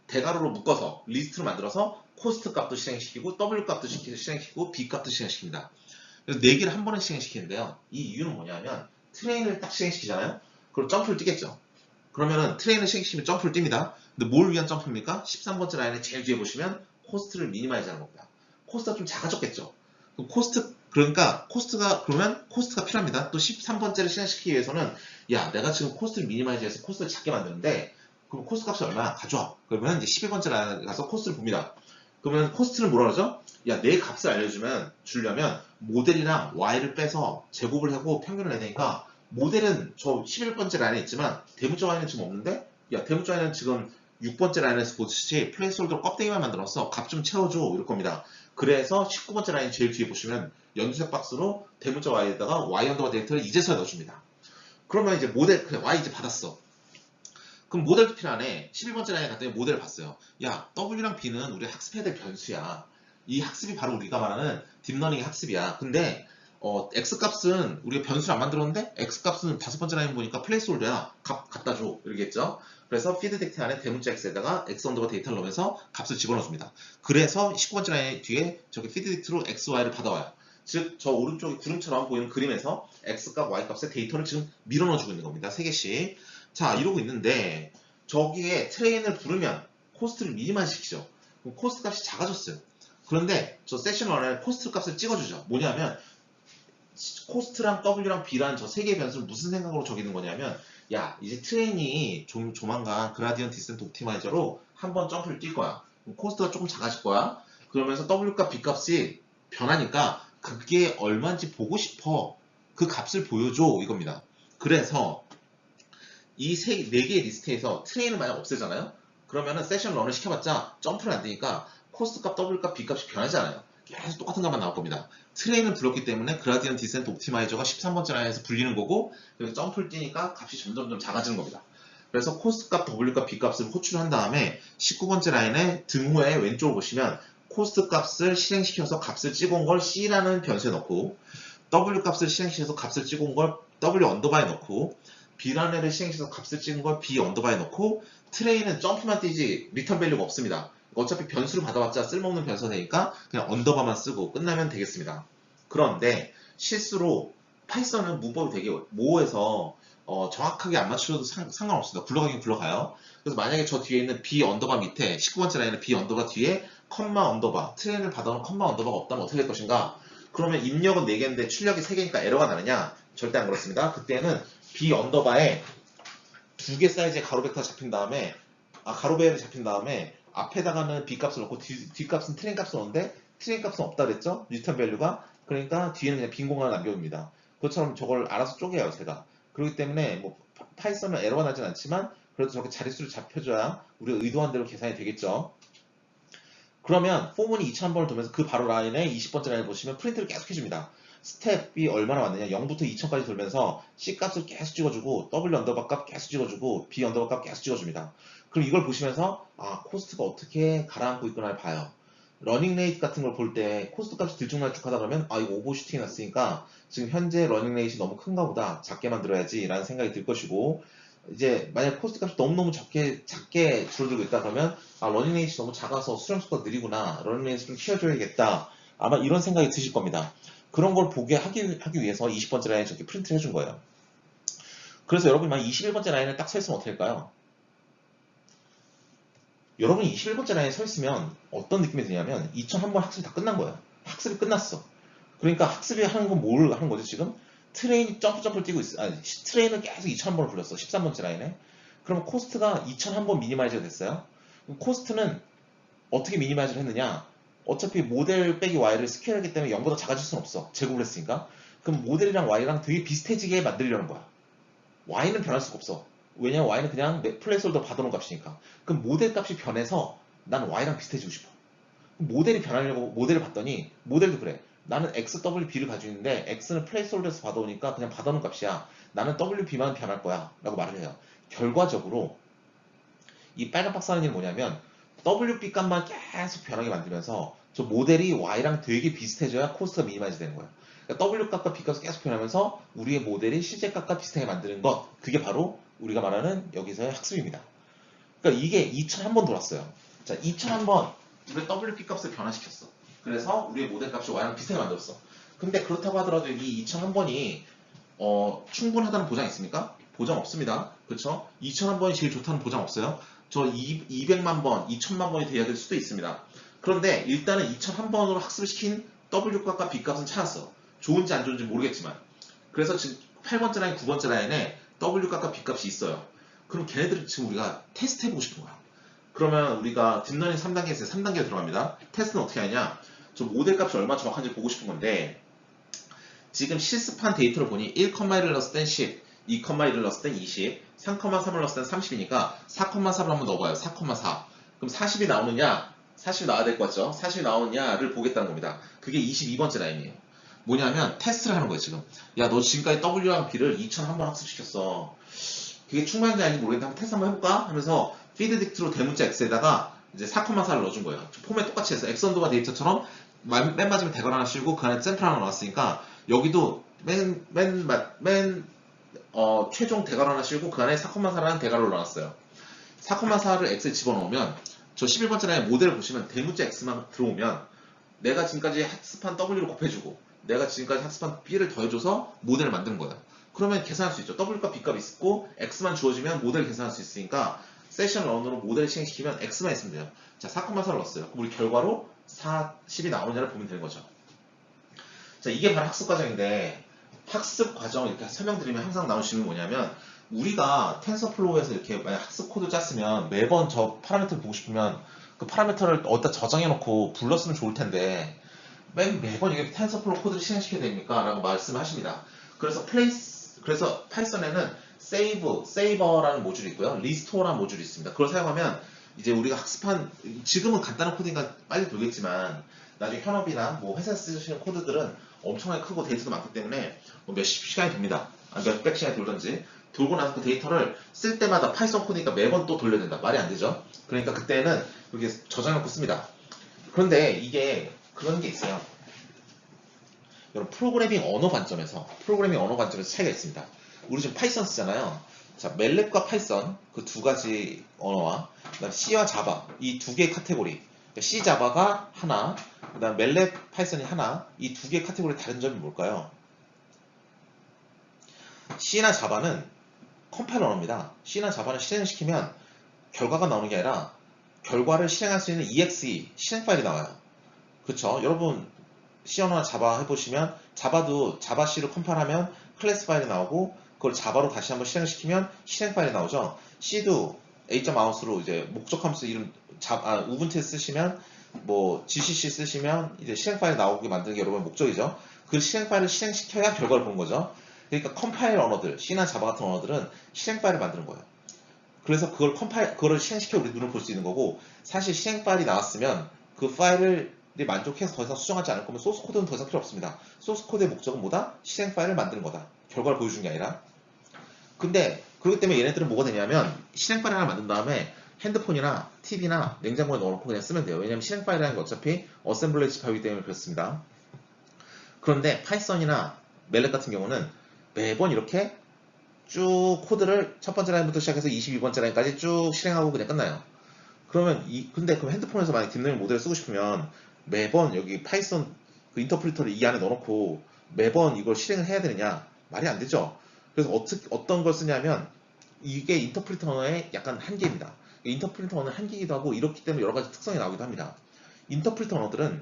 대괄호로 묶어서 리스트로 만들어서 코스트 값도 실행시키고 W 값도 실행시키고 B 값도 실행시킵니다. 그래서 4개를 한 번에 실행시키는데요. 이 이유는 뭐냐면 트레인을 딱 실행시키잖아요. 그럼 점프를 뛰겠죠. 그러면은 트레인을 시키시면 점프를 띱니다. 근데 뭘 위한 점프입니까? 13번째 라인에 제일 뒤에 보시면 코스트를 미니마이즈 하는 겁니다. 코스트가 좀 작아졌겠죠. 그럼 그러니까 그러면 코스트가 필요합니다. 또 13번째를 실행시키기 위해서는, 야, 내가 지금 코스트를 미니마이즈해서 코스트를 작게 만드는데, 그럼 코스트 값이 얼마야? 가져와. 그러면 이제 11번째 라인에 가서 코스트를 봅니다. 그러면 코스트는 뭐라 그러죠? 야, 내 값을 주려면 모델이랑 y를 빼서 제곱을 하고 평균을 내니까, 모델은 저 11번째 라인에 있지만 대문자 y는 지금 없는데, 야, 대문자 y는 지금 6번째 라인에서 보듯이 플레이스홀더 껍데기만 만들어서 값 좀 채워줘 이럴 겁니다. 그래서 19번째 라인 제일 뒤에 보시면 연두색 박스로 대문자 y에다가 y 언더바 데이터를 이제서야 넣어줍니다. 그러면 이제 그래, y 이제 받았어. 그럼 모델도 필요하네. 11번째 라인에 갔더니 모델을 봤어요. 야, W랑 B는 우리 학습해야 될 변수야. 이 학습이 바로 우리가 말하는 딥러닝의 학습이야. 근데 X값은 우리가 변수를 안 만들었는데 X값은 5번째 라인 보니까 플레이스홀더야. 값 갖다 줘. 이러겠죠. 그래서 피드덱트 안에 대문자 X에다가 X 언더바 데이터를 넣으면서 값을 집어넣습니다. 그래서 19번째 라인 뒤에 저기 피드덱트로 X, Y를 받아와요. 즉, 저 오른쪽에 구름처럼 보이는 그림에서 X값, Y값의 데이터를 지금 밀어넣어주고 있는 겁니다. 3개씩. 자, 이러고 있는데 저기에 트레인을 부르면 코스트를 미니마이즈 시키죠. 그럼 코스트 값이 작아졌어요. 그런데 저 세션 런에 코스트 값을 찍어주죠. 뭐냐면 코스트랑 W랑 B라는 저 세 개의 변수를 무슨 생각으로 적이는 거냐면, 야, 이제 트레인이 조만간 그라디언트 디센트 옵티마이저로 한번 점프를 뛸 거야. 그럼 코스트가 조금 작아질 거야. 그러면서 W값, B값이 변하니까 그게 얼마인지 보고 싶어. 그 값을 보여줘 이겁니다. 그래서 이 네 개의 리스트에서 트레인을 만약 없애잖아요? 그러면은 세션 런을 시켜봤자 점프를 안 되니까 코스트 값, W 값, B 값이 변하지 않아요. 계속 똑같은 값만 나올 겁니다. 트레인을 불렀기 때문에 그라디언트 디센트 옵티마이저가 13번째 라인에서 불리는 거고, 그래서 점프를 뛰니까 값이 점점 작아지는 겁니다. 그래서 코스트 값, W 값, B 값을 호출을 한 다음에 19번째 라인의 등호의 왼쪽을 보시면 코스트 값을 실행시켜서 값을 찍어온 걸 C라는 변수에 넣고, W 값을 실행시켜서 값을 찍어온 걸 W 언더바에 넣고, B라는 애를 실행시켜서 값을 찍은 걸 B 언더바에 넣고, 트레인은 점프만 뛰지 리턴 밸류가 없습니다. 어차피 변수를 받아봤자 쓸모없는 변수가 되니까 그냥 언더바만 쓰고 끝나면 되겠습니다. 그런데 실수로 파이썬은 문법이 되게 모호해서 정확하게 안 맞추셔도 상관없습니다. 굴러가긴 굴러가요. 그래서 만약에 저 뒤에 있는 B 언더바 밑에 19번째 라인에 B 언더바 뒤에 컴마 언더바, 트레인을 받아온 컴마 언더바가 없다면 어떻게 될 것인가? 그러면 입력은 4개인데 출력이 3개니까 에러가 나느냐? 절대 안 그렇습니다. 그때는 B 언더바에 2개 사이즈의 가로 벡터 잡힌 다음에, 가로배열이 잡힌 다음에 앞에다가는 B 값을 넣고 뒷값은 트레인 값을 넣는데 트레인 값은 없다 그랬죠? 리턴 밸류가. 그러니까 뒤에는 그냥 빈 공간을 남겨둡니다. 그것처럼 저걸 알아서 쪼개요, 제가. 그렇기 때문에 뭐 파이썬은 에러가 나진 않지만 그래도 저렇게 자릿수를 잡혀줘야 우리가 의도한 대로 계산이 되겠죠. 그러면 포문이 2000번을 돌면서 그 바로 라인에 20번째 라인을 보시면 프린트를 계속 해줍니다. 스텝이 얼마나 왔느냐, 0부터 2000까지 돌면서 C 값을 계속 찍어주고 W 언더바 값 계속 찍어주고 B 언더바 값 계속 찍어줍니다. 그럼 이걸 보시면서 코스트가 어떻게 가라앉고 있구나 봐요. 러닝 레이트 같은 걸 볼 때 코스트 값이 들쭉날쭉하다 그러면 이거 오버슈팅이 났으니까 지금 현재 러닝 레이트이 너무 큰가 보다, 작게 만들어야지 라는 생각이 들 것이고, 이제 만약 코스트 값이 너무너무 작게 줄어들고 있다 그러면 러닝 레이트이 너무 작아서 수령 속도가 느리구나, 러닝 레이트 좀 키워줘야겠다, 아마 이런 생각이 드실 겁니다. 그런 걸 보게 하기 위해서 20번째 라인에 저렇게 프린트를 해준 거예요. 그래서 여러분이 만약 21번째 라인에 딱 서 있으면 어떻게 할까요? 여러분이 21번째 라인에 서 있으면 어떤 느낌이 드냐면 2001번 학습이 다 끝난 거예요. 학습이 끝났어. 그러니까 학습이 하는 건 뭘 하는 거죠 지금? 트레인이 점프를 뛰고 있어. 트레인을 계속 2001번을 불렀어. 13번째 라인에. 그럼 코스트가 2001번 미니마이즈가 됐어요. 그럼 코스트는 어떻게 미니마이즈를 했느냐? 어차피 모델 빼기 y를 스퀘어하기 때문에 0보다 작아질 수는 없어. 제곱을 했으니까. 그럼 모델이랑 y랑 되게 비슷해지게 만들려는 거야. y는 변할 수가 없어. 왜냐면 y는 그냥 플레이스홀더 받아놓은 값이니까. 그럼 모델 값이 변해서 난 y랑 비슷해지고 싶어. 모델이 변하려고 모델을 봤더니 모델도 그래. 나는 x, w, b를 가지고 있는데 x는 플레이스홀더에서 받아오니까 그냥 받아놓은 값이야. 나는 w, b만 변할 거야 라고 말을 해요. 결과적으로 이 빨간 박스 하는 일은 뭐냐면 WB 값만 계속 변하게 만들면서 저 모델이 Y랑 되게 비슷해져야 코스트가 미니마이즈 되는 거예요. 그러니까 W 값과 B 값을 계속 변하면서 우리의 모델이 실제 값과 비슷하게 만드는 것, 그게 바로 우리가 말하는 여기서의 학습입니다. 그러니까 이게 2001번 돌았어요. 자, 2001번 우리가 WB 값을 변화시켰어. 그래서 우리의 모델 값이 Y랑 비슷하게 만들었어. 근데 그렇다고 하더라도 이 2001번이 충분하다는 보장이 있습니까? 보장 없습니다. 그렇죠? 2000만 번이 제일 좋다는 보장 없어요. 저 200만 번, 2000만 번이 돼야 될 수도 있습니다. 그런데 일단은 2001번으로 학습을 시킨 W값과 B값은 찾았어. 좋은지 안 좋은지 모르겠지만. 그래서 지금 8번째 라인, 9번째 라인에 W값과 B값이 있어요. 그럼 걔네들을 지금 우리가 테스트 해보고 싶은 거야. 그러면 우리가 딥러닝 3단계에서 3단계로 들어갑니다. 테스트는 어떻게 하냐? 저 모델 값이 얼마나 정확한지 보고 싶은 건데 지금 실습한 데이터를 보니 1,1을 넣었을 땐 10, 2,1을 넣었을 땐 20, 3,3을 넣었을 땐 30이니까 4,4를 한번 넣어봐요. 4,4. 그럼 40이 나오느냐? 40이 나와야 될 것 같죠? 40이 나오느냐를 보겠다는 겁니다. 그게 22번째 라인이에요. 뭐냐면 테스트를 하는 거예요 지금. 야 너 지금까지 W랑 B를 2,001번 학습시켰어. 그게 충분한지 아닌지 모르겠는데 한번 테스트 한번 해볼까? 하면서 피드 딕트로 대문자 X에다가 이제 4,4를 넣어준 거예요. 포맷 똑같이 해서 엑선도바 데이터처럼 맨 마지막에 대괄 하나 씌우고 그 안에 샘플 하나 넣었으니까 여기도 최종 대괄 하나 씌우고 그 안에 4,4라는 대괄호를 넣었어요. 4,4를 X에 집어넣으면 저 11번째 라인 모델을 보시면 대문자 X만 들어오면 내가 지금까지 학습한 W를 곱해주고 내가 지금까지 학습한 B를 더해줘서 모델을 만드는 거예요. 그러면 계산할 수 있죠. W값, B값 있고 X만 주어지면 모델을 계산할 수 있으니까 세션 런으로 모델을 실행시키면 X만 있으면 돼요. 자, 4,4를 넣었어요. 그럼 우리 결과로 10이 나오느냐를 보면 되는 거죠. 자, 이게 바로 학습 과정인데 학습 과정 이렇게 설명드리면 항상 나오는 질문이 뭐냐면 우리가 텐서플로우에서 이렇게 만약 학습 코드 짰으면 매번 저 파라미터를 보고 싶으면 그 파라미터를 어디다 저장해 놓고 불렀으면 좋을 텐데 매번 이게 텐서플로우 코드를 실행시켜야 됩니까? 라고 말씀하십니다. 그래서 파이썬에는 세이버라는 모듈이 있고요. 리스토어라는 모듈이 있습니다. 그걸 사용하면 이제 우리가 학습한 지금은 간단한 코드니까 빨리 돌겠지만 나중에 현업이나 뭐 회사에서 쓰시는 코드들은 엄청나게 크고 데이터도 많기 때문에 뭐 몇십 시간이 됩니다. 몇백 시간이 돌든지 돌고 나서 그 데이터를 쓸 때마다 파이썬 코드니까 매번 또 돌려야 된다. 말이 안 되죠. 그러니까 그때는 이렇게 저장해놓고 씁니다. 그런데 이게 그런 게 있어요. 여러분 프로그래밍 언어 관점에서 차이가 있습니다. 우리 지금 파이썬 쓰잖아요. 자, 멜랩과 파이썬 그 두 가지 언어와 그다음 C와 자바 이 두 개의 카테고리 C 자바가 하나 그다음 멜랩 파이썬이 하나 이 두 개의 카테고리 다른 점이 뭘까요? C나 자바는 컴파일러 언어입니다. C나 자바는 실행시키면 결과가 나오는 게 아니라 결과를 실행할 수 있는 exe 실행 파일이 나와요. 그렇죠? 여러분 C 언어나 자바 해보시면 자바도 자바 C로 컴파일하면 클래스 파일이 나오고 그걸 자바로 다시 한번 실행시키면 실행 파일이 나오죠. C도 a.out으로 이제 목적 함수 이름 우분투에 쓰시면 뭐 gcc 쓰시면 이제 실행 파일 나오게 만드는 게 여러분의 목적이죠. 그 실행 파일을 실행시켜야 결과를 보는 거죠. 그러니까 컴파일 언어들 C나 자바 같은 언어들은 실행 파일을 만드는 거예요. 그래서 그거를 실행시켜 우리 눈을 볼 수 있는 거고 사실 실행 파일이 나왔으면 그 파일을 만족해서 더 이상 수정하지 않을 거면 소스 코드는 더 이상 필요 없습니다. 소스 코드의 목적은 뭐다? 실행 파일을 만드는 거다. 결과를 보여주는 게 아니라. 근데 그렇기 때문에 얘네들은 뭐가 되냐면 실행 파일 하나 만든 다음에 핸드폰이나 TV나 냉장고에 넣어놓고 그냥 쓰면 돼요. 왜냐면 실행 파일이라는 게 어차피 어셈블리에 집합이기 때문에 그렇습니다. 그런데 파이썬이나 멜렛 같은 경우는 매번 이렇게 쭉 코드를 첫 번째 라인부터 시작해서 22번째 라인까지 쭉 실행하고 그냥 끝나요. 근데 그럼 핸드폰에서 만약 딥러닝 모델을 쓰고 싶으면 매번 여기 파이썬 그 인터프리터를 이 안에 넣어놓고 매번 이걸 실행을 해야 되느냐? 말이 안 되죠. 그래서 어떤 걸 쓰냐면 이게 인터프리터 언어의 약간 한계입니다. 인터프리터 언어는 한계이기도 하고 이렇기 때문에 여러 가지 특성이 나오기도 합니다. 인터프리터 언어들은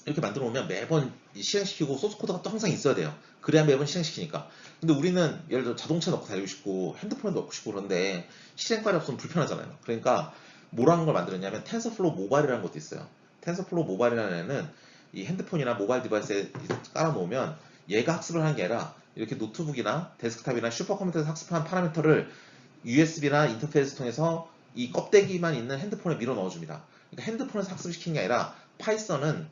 이렇게 만들어 놓으면 매번 실행시키고 소스 코드가 또 항상 있어야 돼요. 그래야 매번 실행시키니까. 근데 우리는 예를 들어 자동차 넣고 다니고 싶고 핸드폰에 넣고 싶고 그런데 실행 파일이 없으면 불편하잖아요. 그러니까 뭐라는 걸 만들었냐면 텐서플로우 모바일이라는 것도 있어요. 텐서플로우 모바일이라는 애는 이 핸드폰이나 모바일 디바이스에 깔아 놓으면 얘가 학습을 하는 게 아니라 이렇게 노트북이나 데스크탑이나 슈퍼컴퓨터에서 학습한 파라미터를 USB나 인터페이스 통해서 이 껍데기만 있는 핸드폰에 밀어 넣어줍니다. 그러니까 핸드폰에서 학습시키는 게 아니라 파이썬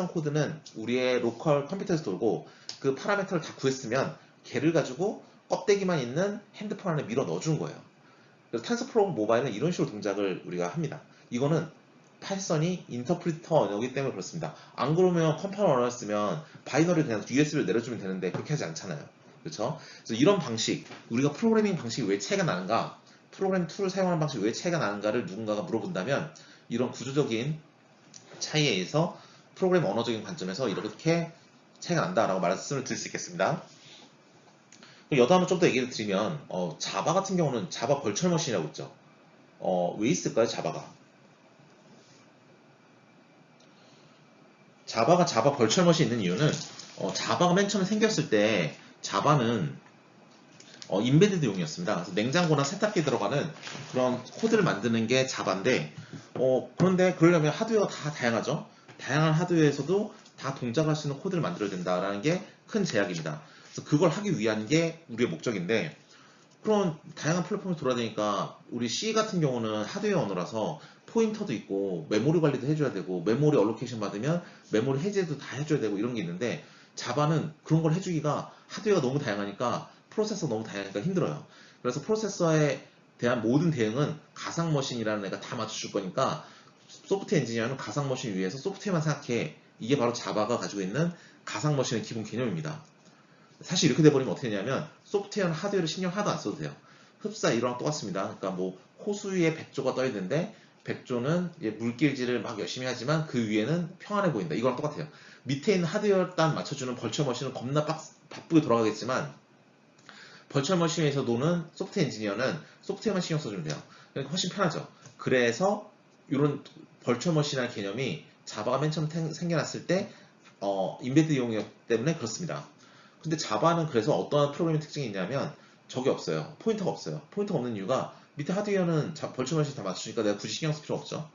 코드는 우리의 로컬 컴퓨터에서 돌고 그 파라미터를 다 구했으면 걔를 가지고 껍데기만 있는 핸드폰 안에 밀어 넣어준 거예요. 그래서 텐서플로우 모바일은 이런 식으로 동작을 우리가 합니다. 이거는 파이썬이 인터프리터 언어이기 때문에 그렇습니다. 안 그러면 컴파일러 언어였으면 바이너리 그냥 USB를 내려주면 되는데 그렇게 하지 않잖아요. 그렇죠? 그래서 이런 방식, 우리가 프로그래밍 방식이 왜 차이가 나는가, 프로그램 툴을 사용하는 방식이 왜 차이가 나는가를 누군가가 물어본다면 이런 구조적인 차이에 의해서 프로그램 언어적인 관점에서 이렇게 차이가 난다라고 말씀을 드릴 수 있겠습니다. 여도 한번 좀 더 얘기를 드리면 자바 같은 경우는 자바 벌처 머신이라고 있죠. 왜 있을까요, 자바가? 자바가 자바 벌처 머신이 있는 이유는 자바가 맨 처음에 생겼을 때 자바는 인베디드용이었습니다. 그래서 냉장고나 세탁기에 들어가는 그런 코드를 만드는 게 자바인데 그런데 그러려면 하드웨어가 다 다양하죠. 다양한 하드웨어에서도 다 동작할 수 있는 코드를 만들어야 된다라는 게 큰 제약입니다. 그래서 그걸 하기 위한 게 우리의 목적인데 그런 다양한 플랫폼을 돌아다니까 우리 C 같은 경우는 하드웨어 언어라서 포인터도 있고 메모리 관리도 해줘야 되고 메모리 얼로케이션 받으면 메모리 해제도 다 해줘야 되고 이런 게 있는데 자바는 그런 걸 해주기가 하드웨어가 너무 다양하니까 프로세서 너무 다양하니까 힘들어요. 그래서 프로세서에 대한 모든 대응은 가상머신이라는 애가 다 맞춰줄 거니까 소프트웨어 엔지니어는 가상머신 위에서 소프트웨어만 생각해. 이게 바로 자바가 가지고 있는 가상머신의 기본 개념입니다. 사실 이렇게 돼버리면 어떻게 되냐면 소프트웨어는 하드웨어를 신경 하나도 안 써도 돼요. 흡사 이거랑 똑같습니다. 그러니까 뭐 호수 위에 백조가 떠 있는데 백조는 물길질을 막 열심히 하지만 그 위에는 평안해 보인다. 이거랑 똑같아요. 밑에 있는 하드웨어 단 맞춰주는 벌처 머신은 겁나 바쁘게 돌아가겠지만 벌처 머신에서 노는 소프트웨어 엔지니어는 소프트웨어만 신경 써주면 돼요. 그러니까 훨씬 편하죠. 그래서 이런 벌처 머신이라는 개념이 자바가 맨 처음 생겨났을 때 인베드용이었기 때문에 그렇습니다. 근데 자바는 그래서 어떤 프로그래밍 특징이 있냐면 저게 없어요. 포인터가 없어요. 포인터가 없는 이유가 밑에 하드웨어는 벌처 머신이 다 맞추니까 내가 굳이 신경 쓸 필요 없죠.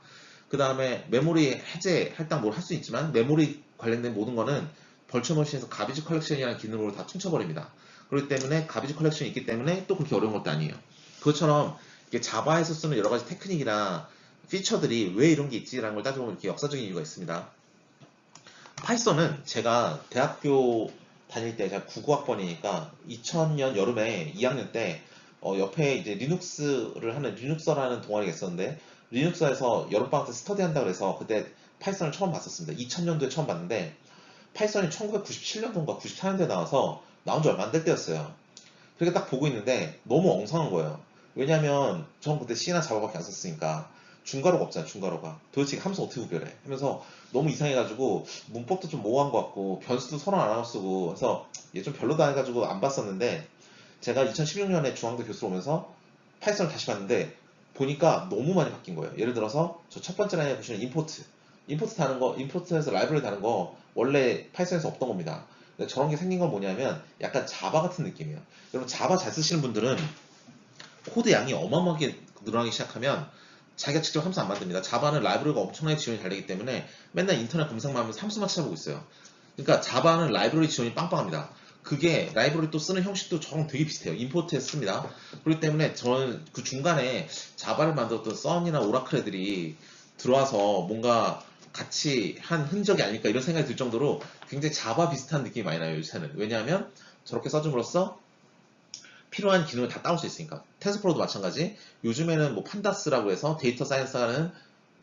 그 다음에 메모리 해제 할당 뭘 할 수 있지만 메모리 관련된 모든 거는 벌처 머신에서 가비지 컬렉션이라는 기능으로 다 퉁쳐버립니다. 그렇기 때문에 가비지 컬렉션이 있기 때문에 또 그렇게 어려운 것도 아니에요. 그것처럼 이게 자바에서 쓰는 여러 가지 테크닉이나 피처들이 왜 이런 게 있지라는 걸 따져보면 이렇게 역사적인 이유가 있습니다. 파이썬은 제가 대학교 다닐 때 제가 99학번이니까 2000년 여름에 2학년 때 옆에 이제 리눅스를 하는 리눅서라는 동아리가 있었는데 리눅서에서 여름방학 때 스터디 한다고 해서 그때 파이썬을 처음 봤었습니다. 2000년도에 처음 봤는데 파이썬이 1997년도인가 94년도에 나와서 나온 지 얼마 안 될 때였어요. 그렇게 딱 보고 있는데 너무 엉성한 거예요. 왜냐면 전 그때 C나 자바밖에 안 썼으니까 중괄호가 없잖아요. 중괄호가 도대체 함수 어떻게 구별해 하면서 너무 이상해가지고 문법도 좀 모호한 것 같고 변수도 서로 안 하고 쓰고 그래서 얘 좀 별로다 해가지고 안 봤었는데 제가 2016년에 중앙대 교수로 오면서 파이썬을 다시 봤는데 보니까 너무 많이 바뀐 거예요. 예를 들어서 저 첫 번째 라인에 보시면 임포트 다는 거, 임포트에서 라이브러리 다는 거 원래 파이썬에서 없던 겁니다. 근데 저런 게 생긴 건 뭐냐면 약간 자바 같은 느낌이에요. 여러분 자바 잘 쓰시는 분들은 코드 양이 어마어마하게 늘어나기 시작하면 자기가 직접 함수 안 만듭니다. 자바는 라이브러리가 엄청나게 지원이 잘 되기 때문에 맨날 인터넷 검색만 하면서 함수만 찾아보고 있어요. 그러니까 자바는 라이브러리 지원이 빵빵합니다. 그게 라이브러리 또 쓰는 형식도 저랑 되게 비슷해요. 임포트해서 씁니다. 그렇기 때문에 저는 그 중간에 자바를 만들었던 썬이나 오라클 애들이 들어와서 뭔가 같이 한 흔적이 아닐까 이런 생각이 들 정도로 굉장히 자바 비슷한 느낌이 많이 나요. 요새는. 왜냐하면 저렇게 써줌으로써 필요한 기능을 다 따올 수 있으니까. 텐서플로우도 마찬가지. 요즘에는 뭐 판다스라고 해서 데이터 사이언스 하는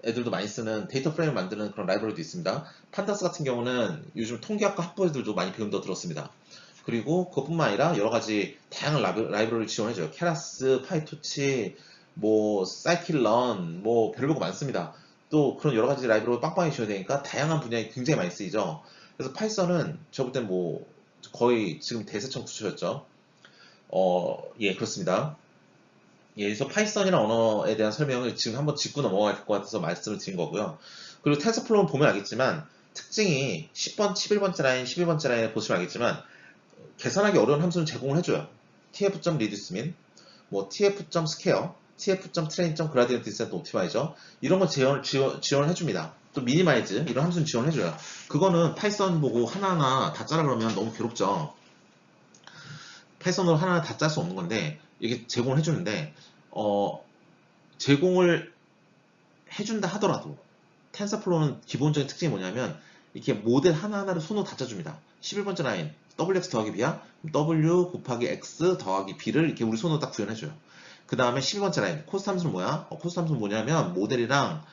애들도 많이 쓰는 데이터 프레임을 만드는 그런 라이브러리도 있습니다. 판다스 같은 경우는 요즘 통계학과 학부들도 많이 배운다고 들었습니다. 그리고 그것뿐만 아니라 여러 가지 다양한 라이브러리를 지원해줘요. 케라스, 파이토치, 뭐 사이킬런, 뭐 별거 많습니다. 또 그런 여러 가지 라이브러리 빵빵히 지원이 되니까 다양한 분야에 굉장히 많이 쓰이죠. 그래서 파이썬은 저 볼 땐 뭐 거의 지금 대세청 구초였죠. 예, 그렇습니다. 예, 그래서 파이썬이라는 언어에 대한 설명을 지금 한번 짚고 넘어가야 될 것 같아서 말씀을 드린 거고요. 그리고 텐서플로우는 보면 알겠지만 특징이 10번, 11번째 라인, 11번째 라인에 보시면 알겠지만 계산하기 어려운 함수는 제공을 해줘요. tf.reducemin, 뭐 tf.scale, tf.train.gradient descent optimizer 이런 거 지원을 해줍니다. 또 미니마이즈 이런 함수는 지원해줘요. 그거는 파이썬 보고 하나하나 다 짜라 그러면 너무 괴롭죠. 파이썬으로 하나하나 다 짤 수 없는 건데 이게 제공을 해주는데 제공을 해준다 하더라도 텐서플로우는 기본적인 특징이 뭐냐면 이렇게 모델 하나하나를 손으로 다 짜줍니다. 11번째 라인 wx 더하기 b야 w 곱하기 x 더하기 b를 이렇게 우리 손으로 딱 구현해줘요. 그 다음에 12번째 라인 코스트 함수는 뭐야? 코스트 함수는 뭐냐면 모델이랑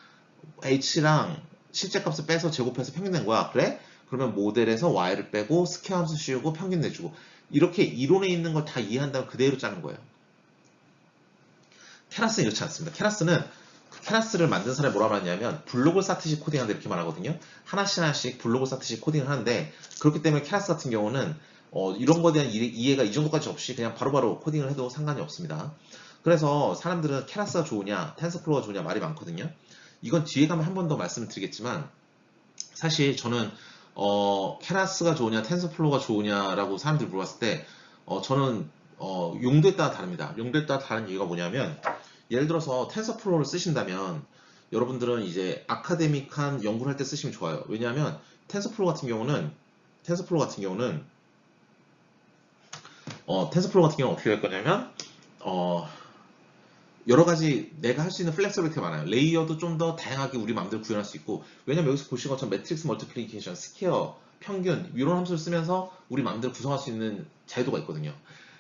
h랑 실제 값을 빼서 제곱해서 평균 낸 거야. 그래? 그러면 모델에서 y를 빼고 스퀘어 함수 씌우고 평균 내주고 이렇게 이론에 있는 걸 다 이해한다면 그대로 짜는 거예요. 케라스는 이렇지 않습니다. 케라스는 케라스를 만든 사람이 뭐라 말하냐면 블록을 쌓듯이 코딩한다 이렇게 말하거든요. 하나씩 하나씩 블록을 쌓듯이 코딩을 하는데 그렇기 때문에 케라스 같은 경우는 이런 거에 대한 이해가 이 정도까지 없이 그냥 바로바로 코딩을 해도 상관이 없습니다. 그래서 사람들은 케라스가 좋으냐, 텐서플로우가 좋으냐 말이 많거든요. 이건 뒤에 가면 한 번 더 말씀을 드리겠지만 사실 저는 케라스가 좋으냐, 텐서플로우가 좋으냐라고 사람들이 물어봤을 때 저는 용도에 따라 다릅니다. 용도에 따라 다른 이유가 뭐냐면 예를 들어서 텐서플로우를 쓰신다면 여러분들은 이제 아카데믹한 연구를 할 때 쓰시면 좋아요. 왜냐하면 텐서플로우 같은 경우는 어떻게 할 거냐면 여러 가지 내가 할 수 있는 플렉서빌리티가 많아요. 레이어도 좀 더 다양하게 우리 마음대로 구현할 수 있고, 왜냐면 여기서 보신 것처럼 매트릭스 멀티플리케이션, 스퀘어, 평균 이런 함수를 쓰면서 우리 마음대로 구성할 수 있는 자유도가 있거든요.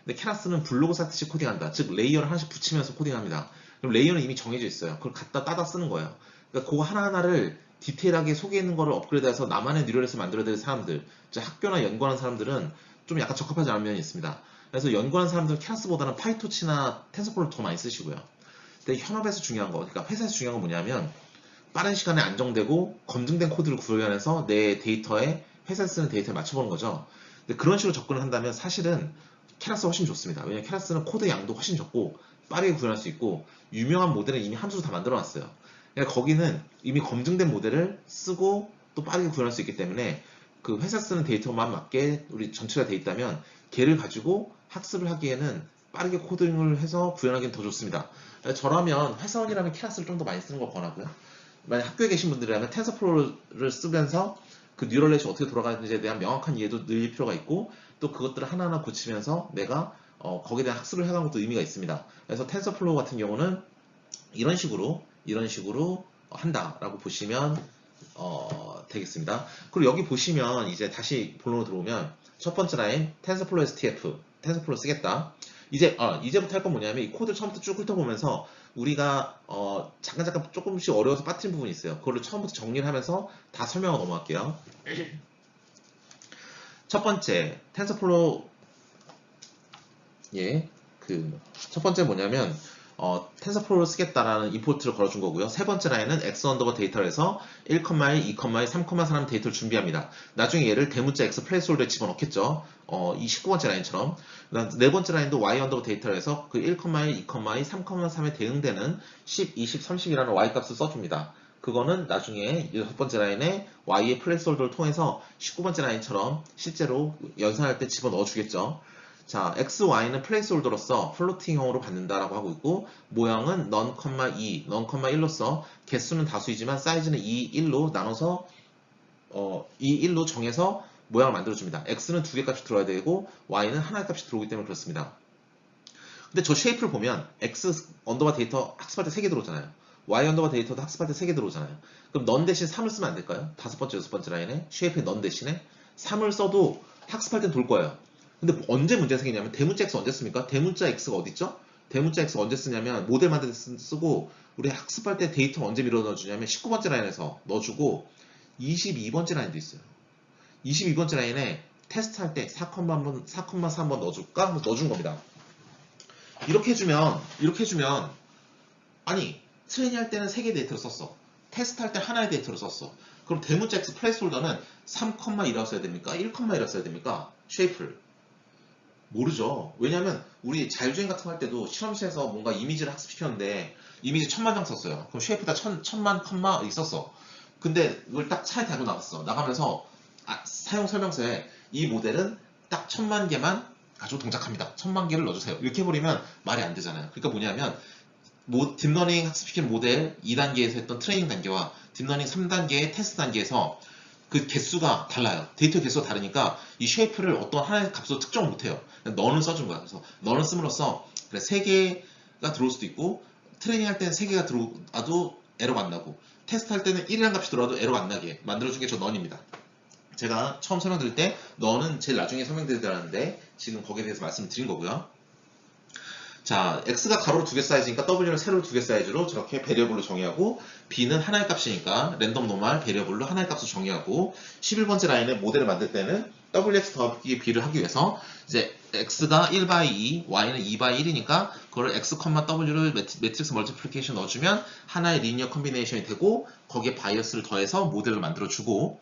근데 케라스는 블로그 사이트식 코딩한다. 즉 레이어를 하나씩 붙이면서 코딩합니다. 그럼 레이어는 이미 정해져 있어요. 그걸 갖다 따다 쓰는 거예요. 그러니까 그거 하나하나를 디테일하게 속에 있는 거를 업그레이드해서 나만의 뉴럴넷을 만들어야 될 사람들, 즉 학교나 연구하는 사람들은 좀 약간 적합하지 않은 면이 있습니다. 그래서 연구하는 사람들은 케라스보다는 파이토치나 텐서플로우를 더 많이 쓰시고요. 근데 현업에서 중요한 거, 그러니까 회사에서 중요한 건 뭐냐면 빠른 시간에 안정되고 검증된 코드를 구현해서 내 데이터에 회사에서 쓰는 데이터에 맞춰보는 거죠. 근데 그런 식으로 접근을 한다면 사실은 케라스가 훨씬 좋습니다. 왜냐면 케라스는 코드 양도 훨씬 적고 빠르게 구현할 수 있고 유명한 모델은 이미 함수로 다 만들어놨어요. 그러니까 거기는 이미 검증된 모델을 쓰고 또 빠르게 구현할 수 있기 때문에 그 회사 쓰는 데이터만 맞게 우리 전체가 돼 있다면 걔를 가지고 학습을 하기에는 빠르게 코딩을 해서 구현하기는 더 좋습니다. 저라면 회사원이라면 케라스를 좀 더 많이 쓰는 걸 권하고요. 만약 학교에 계신 분들이라면 텐서플로우를 쓰면서 그 뉴럴넷이 어떻게 돌아가는지에 대한 명확한 이해도 늘릴 필요가 있고 또 그것들을 하나하나 고치면서 내가 거기에 대한 학습을 해가는 것도 의미가 있습니다. 그래서 텐서플로우 같은 경우는 이런 식으로 한다라고 보시면 되겠습니다. 그리고 여기 보시면 이제 다시 본론으로 들어오면 첫 번째 라인 텐서플로우 STF 텐서플로우 쓰겠다. 이제부터 할 건 뭐냐면 이 코드를 처음부터 쭉 훑어보면서 우리가 잠깐 조금씩 어려워서 빠뜨린 부분이 있어요. 그거를 처음부터 정리를 하면서 다 설명하고 넘어갈게요. 첫 번째 텐서플로우 첫 번째 뭐냐면 텐서플로우를 쓰겠다라는 임포트를 걸어준 거고요. 세 번째 라인은 x 언더바 데이터에서 1,1, 2,1, 3,4는 데이터를 준비합니다. 나중에 얘를 대문자 x 플레이스홀더에 집어넣겠죠. 이 19번째 라인처럼. 네 번째 라인도 y 언더바 데이터에서 그 1,1, 2,2, 3,3에 대응되는 10, 20, 30이라는 y 값을 써줍니다. 그거는 나중에 여섯 번째 라인에 y의 플레이스홀더를 통해서 19번째 라인처럼 실제로 연산할 때 집어넣어 주겠죠. 자, x, y는 플레이스홀더로서 플로팅형으로 받는다라고 하고 있고 모양은 none, 2, none, 1로서 개수는 다수이지만 사이즈는 2, 1로 나눠서 2, 1로 정해서 모양을 만들어줍니다. x는 두 개 값이 들어야 되고 y는 하나의 값이 들어오기 때문에 그렇습니다. 근데 저 쉐이프를 보면 x 언더바 데이터 학습할 때 3개 들어오잖아요. y 언더바 데이터도 학습할 때 3개 들어오잖아요. 그럼 none 대신 3을 쓰면 안 될까요? 다섯 번째, 여섯 번째 라인에 쉐이프의 none 대신에 3을 써도 학습할 땐 돌 거예요. 근데 언제 문제가 생기냐면 대문자 x 언제 씁니까? 대문자 x가 어딨죠? 대문자 x 언제 쓰냐면 모델 만들 때 쓰고 우리 학습할 때 데이터 언제 밀어 넣어주냐면 19번째 라인에서 넣어주고 22번째 라인도 있어요. 22번째 라인에 테스트할 때 4,4번 넣어줄까? 한번 넣어준 겁니다. 이렇게 해주면 아니 트레이닝 할 때는 3개 데이터를 썼어. 테스트 할 때 하나의 데이터를 썼어. 그럼 대문자 x 플레이스홀더는 3,1이라고 써야 됩니까? 1,1이라고 써야 됩니까? 쉐이프를 모르죠. 왜냐면 우리 자율주행 같은 거 할 때도 실험실에서 뭔가 이미지를 학습시켰는데 이미지 1,000만 장 썼어요. 그럼 쉐이프다 1,000만 컴마 있었어. 근데 이걸 딱 차에 달고 나갔어. 나가면서 사용 설명서에 이 모델은 딱 1,000만 개만 가지고 동작합니다. 1,000만 개를 넣어주세요. 이렇게 해버리면 말이 안 되잖아요. 그러니까 뭐냐면 딥러닝 학습시킨 모델 2단계에서 했던 트레이닝 단계와 딥러닝 3단계의 테스트 단계에서 그 개수가 달라요. 데이터 개수가 다르니까 이 쉐이프를 어떤 하나의 값으로 특정을 못해요. 너는 써준 거야. 그래서 너는 씀으로써 그래 3개가 들어올 수도 있고 트레이닝 할 때는 3개가 들어와도 에러가 안 나고 테스트 할 때는 1이라는 값이 들어와도 에러가 안 나게 만들어준 게 저 넌입니다. 제가 처음 설명드릴 때 너는 제일 나중에 설명드리더라는데 지금 거기에 대해서 말씀드린 거고요. 자, x가 가로로 2개 사이즈니까 w는 세로로 2개 사이즈로 저렇게 베리어블로 정의하고 b는 하나의 값이니까 랜덤 노멀 베리어블로 하나의 값을 정의하고 11번째 라인에 모델을 만들 때는 wx 더하기 b를 하기 위해서 이제 x가 1/2, y는 2/1이니까 그걸 x, w를 매트릭스 멀티플리케이션 넣어주면 하나의 리니어 컨비네이션이 되고 거기에 바이어스를 더해서 모델을 만들어주고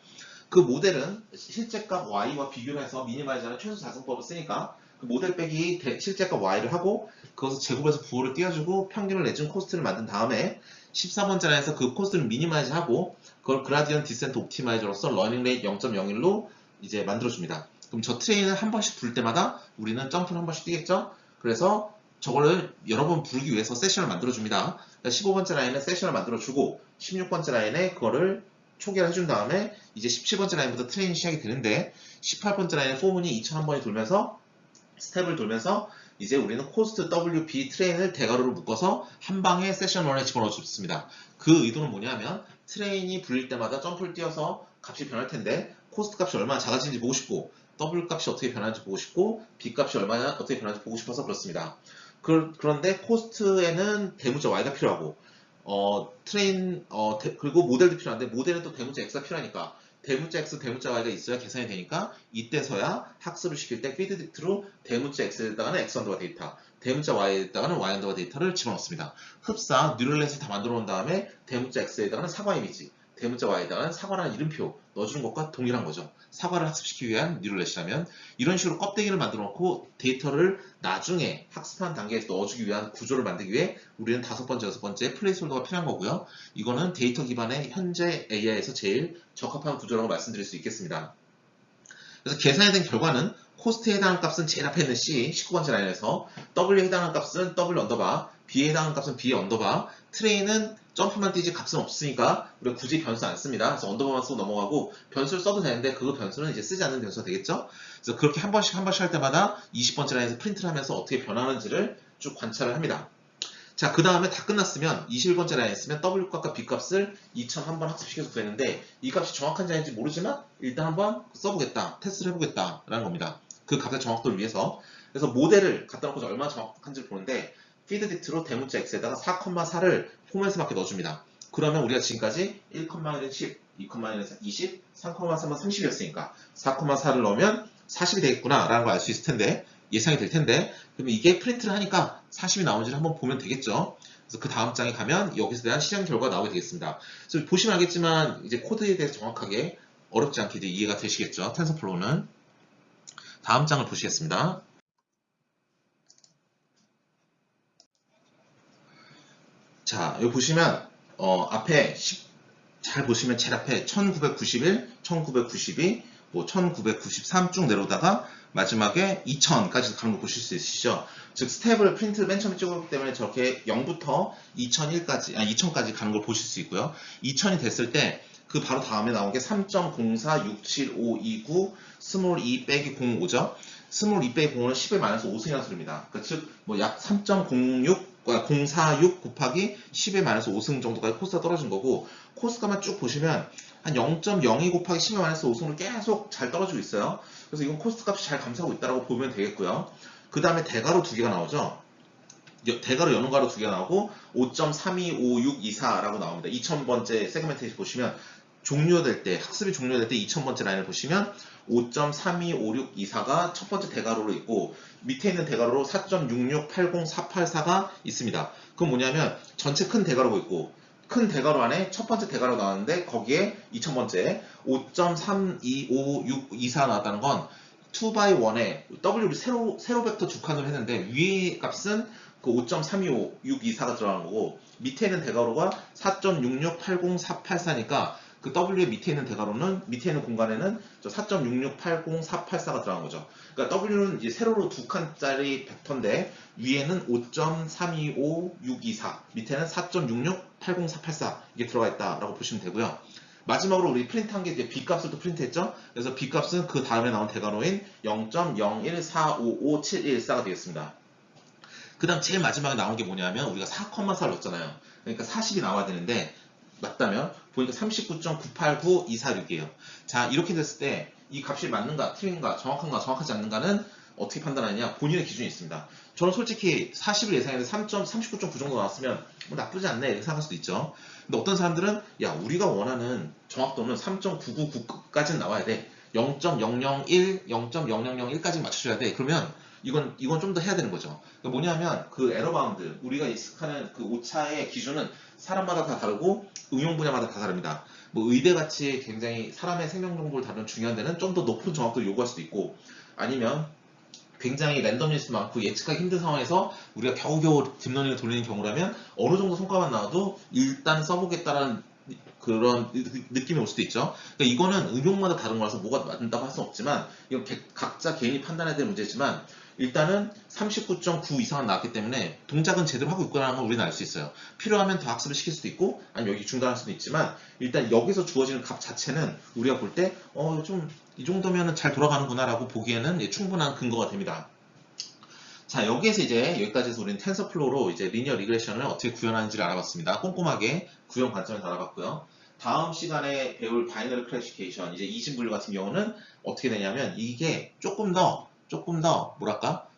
그 모델은 실제값 y와 비교를 해서 미니마이즈하는 최소 작성법을 쓰니까 그 모델 빼기 실제값 y를 하고 그것을 제곱해서 부호를 띄워주고 평균을 내준 코스트를 만든 다음에 14번째 라인에서 그 코스트를 미니마이즈하고 그걸 그라디언 디센트 옵티마이저로서 러닝 레이트 0.01로 이제 만들어줍니다. 그럼 저 트레인을 한 번씩 불 때마다 우리는 점프를 한 번씩 뛰겠죠? 그래서 저거를 여러 번 부르기 위해서 세션을 만들어줍니다. 그러니까 15번째 라인에 세션을 만들어주고 16번째 라인에 그거를 초기화를 해준 다음에 이제 17번째 라인부터 트레인이 시작이 되는데 18번째 라인에 포문이 2001번이 돌면서 스텝을 돌면서 이제 우리는 코스트 WB 트레인을 대괄호로 묶어서 한 방에 세션 1에 집어넣어 줍니다. 그 의도는 뭐냐면 트레인이 불릴 때마다 점프를 뛰어서 값이 변할 텐데 코스트 값이 얼마나 작아지는지 보고 싶고 W 값이 어떻게 변하는지 보고 싶고 B 값이 얼마나 어떻게 변하는지 보고 싶어서 그렇습니다. 그런데 코스트에는 대문자 Y가 필요하고 그리고 모델도 필요한데 모델은 또 대문자 X가 필요하니까 대문자 X, 대문자 Y가 있어야 계산이 되니까 이때서야 학습을 시킬 때 피드딕트로 대문자 X에다가는 X 언더바 데이터, 대문자 Y에다가는 Y 언더바 데이터를 집어넣습니다. 흡사, 뉴럴넷을 다 만들어 놓은 다음에 대문자 X에다가는 사과 이미지, 대문자 Y에다가는 사과라는 이름표 넣어주는 것과 동일한 거죠. 사과를 학습시키기 위한 뉴럴넷이라면 이런 식으로 껍데기를 만들어 놓고 데이터를 나중에 학습한 단계에서 넣어주기 위한 구조를 만들기 위해 우리는 5번째, 6번째 플레이스홀더가 필요한 거고요. 이거는 데이터 기반의 현재 AI에서 제일 적합한 구조라고 말씀드릴 수 있겠습니다. 그래서 계산이 된 결과는 코스트에 해당하는 값은 제일 앞에 있는 C, 19번째 라인에서 W에 해당하는 값은 W 언더바, B에 해당하는 값은 B 언더바, 트레인은 점프만 뛰지 값은 없으니까 우리가 굳이 변수 안 씁니다. 그래서 언더바만 쓰고 넘어가고 변수를 써도 되는데 그 변수는 이제 쓰지 않는 변수가 되겠죠. 그래서 그렇게 한 번씩 할 때마다 20번째 라인에서 프린트를 하면서 어떻게 변하는지를 쭉 관찰을 합니다. 자, 그 다음에 다 끝났으면 21번째 라인에 쓰면 W 값과 B 값을 2001번 학습시켜서 구했는데 이 값이 정확한지 아닌지 모르지만 일단 한번 써보겠다, 테스트를 해보겠다 라는 겁니다. 그 값의 정확도를 위해서. 그래서 모델을 갖다 놓고 얼마나 정확한지를 보는데 피드딕트로 대문자 X에다가 4,4를 포맷에 넣어줍니다. 그러면 우리가 지금까지 1,10, 2,20, 3,3은 30이었으니까 4,4를 넣으면 40이 되겠구나 라는 걸 알 수 있을 텐데 예상이 될 텐데 그러면 이게 프린트를 하니까 40이 나오는지를 한번 보면 되겠죠. 그래서 그 다음 장에 가면 여기서 대한 시장 결과가 나오게 되겠습니다. 그래서 보시면 알겠지만 이제 코드에 대해서 정확하게 어렵지 않게 이제 이해가 되시겠죠. 텐서플로우는. 다음 장을 보시겠습니다. 자, 여기 보시면 앞에 잘 보시면 제일 앞에 1991, 1992, 뭐 1993 쭉 내려오다가 마지막에 2000까지 가는 거 보실 수 있으시죠? 즉 스텝을 프린트를 맨 처음에 찍었기 때문에 저렇게 0부터 2000까지 가는 걸 보실 수 있고요. 2000이 됐을 때 그 바로 다음에 나온 게 3.04675229 스몰 2 빼기 05죠. 스몰 2 빼기 05는 10의 마이너스 5승이라는 소리입니다. 그러니까 즉 뭐 약 0.46 곱하기 10의 마이너스 5승 정도까지 코스가 떨어진 거고 코스가만 쭉 보시면 한 0.02 곱하기 10의 마이너스 5승으로 계속 잘 떨어지고 있어요. 그래서 이건 코스트 값이 잘 감소하고 있다고 보면 되겠고요. 그 다음에 대괄호 두 개가 나오죠. 대괄호 여는 괄호 두 개가 나오고 5.325624라고 나옵니다. 2000번째 세그멘테이션 보시면 종료될 때 학습이 종료될 때 2000번째 라인을 보시면 5.325624가 첫 번째 대괄호로 있고 밑에 있는 대괄호로 4.6680484가 있습니다. 그건 뭐냐면 전체 큰 대괄호가 있고 큰 대괄호 안에 첫 번째 대괄호 나왔는데 거기에 2000번째 5.32524 나왔다는 건 2x1에 W를 세로 벡터 두 칸으로 했는데 위의 값은 그 5.32624가 들어가는 거고 밑에 있는 대괄호가 4.6680484니까 그 W의 밑에 있는 대괄호는 밑에 있는 공간에는 4.6680484가 들어간 거죠. 그러니까 W는 이제 세로로 두 칸짜리 벡터인데 위에는 5.325624 밑에는 4.668084 이게 들어가 있다라고 보시면 되고요. 마지막으로 우리 프린트한 게 이제 B 값을 또 프린트했죠. 그래서 B 값은 그 다음에 나온 대괄호인 0.014557114가 되겠습니다. 그 다음 제일 마지막에 나온 게 뭐냐면 우리가 4,4를 넣었잖아요. 그러니까 40이 나와야 되는데 맞다면 보니까 39.989246이에요. 자, 이렇게 됐을 때 이 값이 맞는가, 틀린가, 정확한가, 정확하지 않는가는 어떻게 판단하느냐? 본인의 기준이 있습니다. 저는 솔직히 40을 예상했는데 39.9 정도 나왔으면 뭐 나쁘지 않네 이렇게 생각할 수도 있죠. 근데 어떤 사람들은 야, 우리가 원하는 정확도는 3.999까지는 나와야 돼. 0.001, 0.0001까지 맞춰줘야 돼. 그러면 이건 좀 더 해야 되는 거죠. 그러니까 뭐냐면 그 에러 바운드, 우리가 예측하는 그 오차의 기준은 사람마다 다 다르고 응용 분야마다 다 다릅니다. 뭐 의대같이 굉장히 사람의 생명 정보를 다루는 중요한 데는 좀 더 높은 정확도를 요구할 수도 있고, 아니면 굉장히 랜덤리스 많고 예측하기 힘든 상황에서 우리가 겨우겨우 딥러닝을 돌리는 경우라면 어느 정도 성과만 나와도 일단 써보겠다라는 그런 느낌이 올 수도 있죠. 그러니까 이거는 응용마다 다른 거라서 뭐가 맞는다고 할 수는 없지만, 이건 각자 개인이 판단해야 될 문제지만, 일단은 39.9 이상은 나왔기 때문에 동작은 제대로 하고 있구나라는 걸 우리는 알 수 있어요. 필요하면 더 학습을 시킬 수도 있고 아니면 여기 중단할 수도 있지만, 일단 여기서 주어지는 값 자체는 우리가 볼 때 좀 이 정도면 잘 돌아가는구나 라고 보기에는 충분한 근거가 됩니다. 자, 여기에서 이제 여기까지 해서 우리는 텐서플로우로 이제 리니어 리그레션을 어떻게 구현하는지를 알아봤습니다. 꼼꼼하게 구현 관점에서 알아봤고요. 다음 시간에 배울 바이너리 클래시피케이션, 이제 이진 분류 같은 경우는 어떻게 되냐면, 이게 조금 더 뭐랄까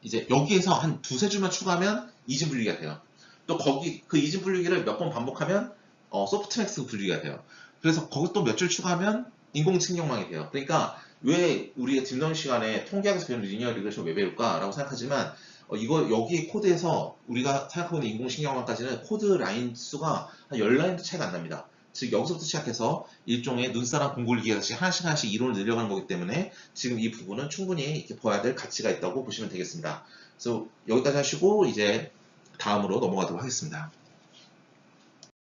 이제 여기에서 한 두세 줄만 추가하면 이진 분류기가 돼요. 또 거기 그 이진 분류기를 몇 번 반복하면 소프트맥스 분류기가 돼요. 그래서 거기 또 몇 줄 추가하면 인공신경망이 돼요. 그러니까 왜 우리가 딥러닝 시간에 통계학에서 배우는 리니어 리그레션 왜 배울까? 라고 생각하지만, 이거 여기 코드에서 우리가 생각하고 있는 인공신경망까지는 코드 라인 수가 한 10라인도 차이가 안 납니다. 즉 여기서부터 시작해서 일종의 눈사람 공굴기같이 하나씩 이론을 늘려가는 거기 때문에 지금 이 부분은 충분히 이렇게 봐야 될 가치가 있다고 보시면 되겠습니다. 그래서 여기까지 하시고 이제 다음으로 넘어가도록 하겠습니다.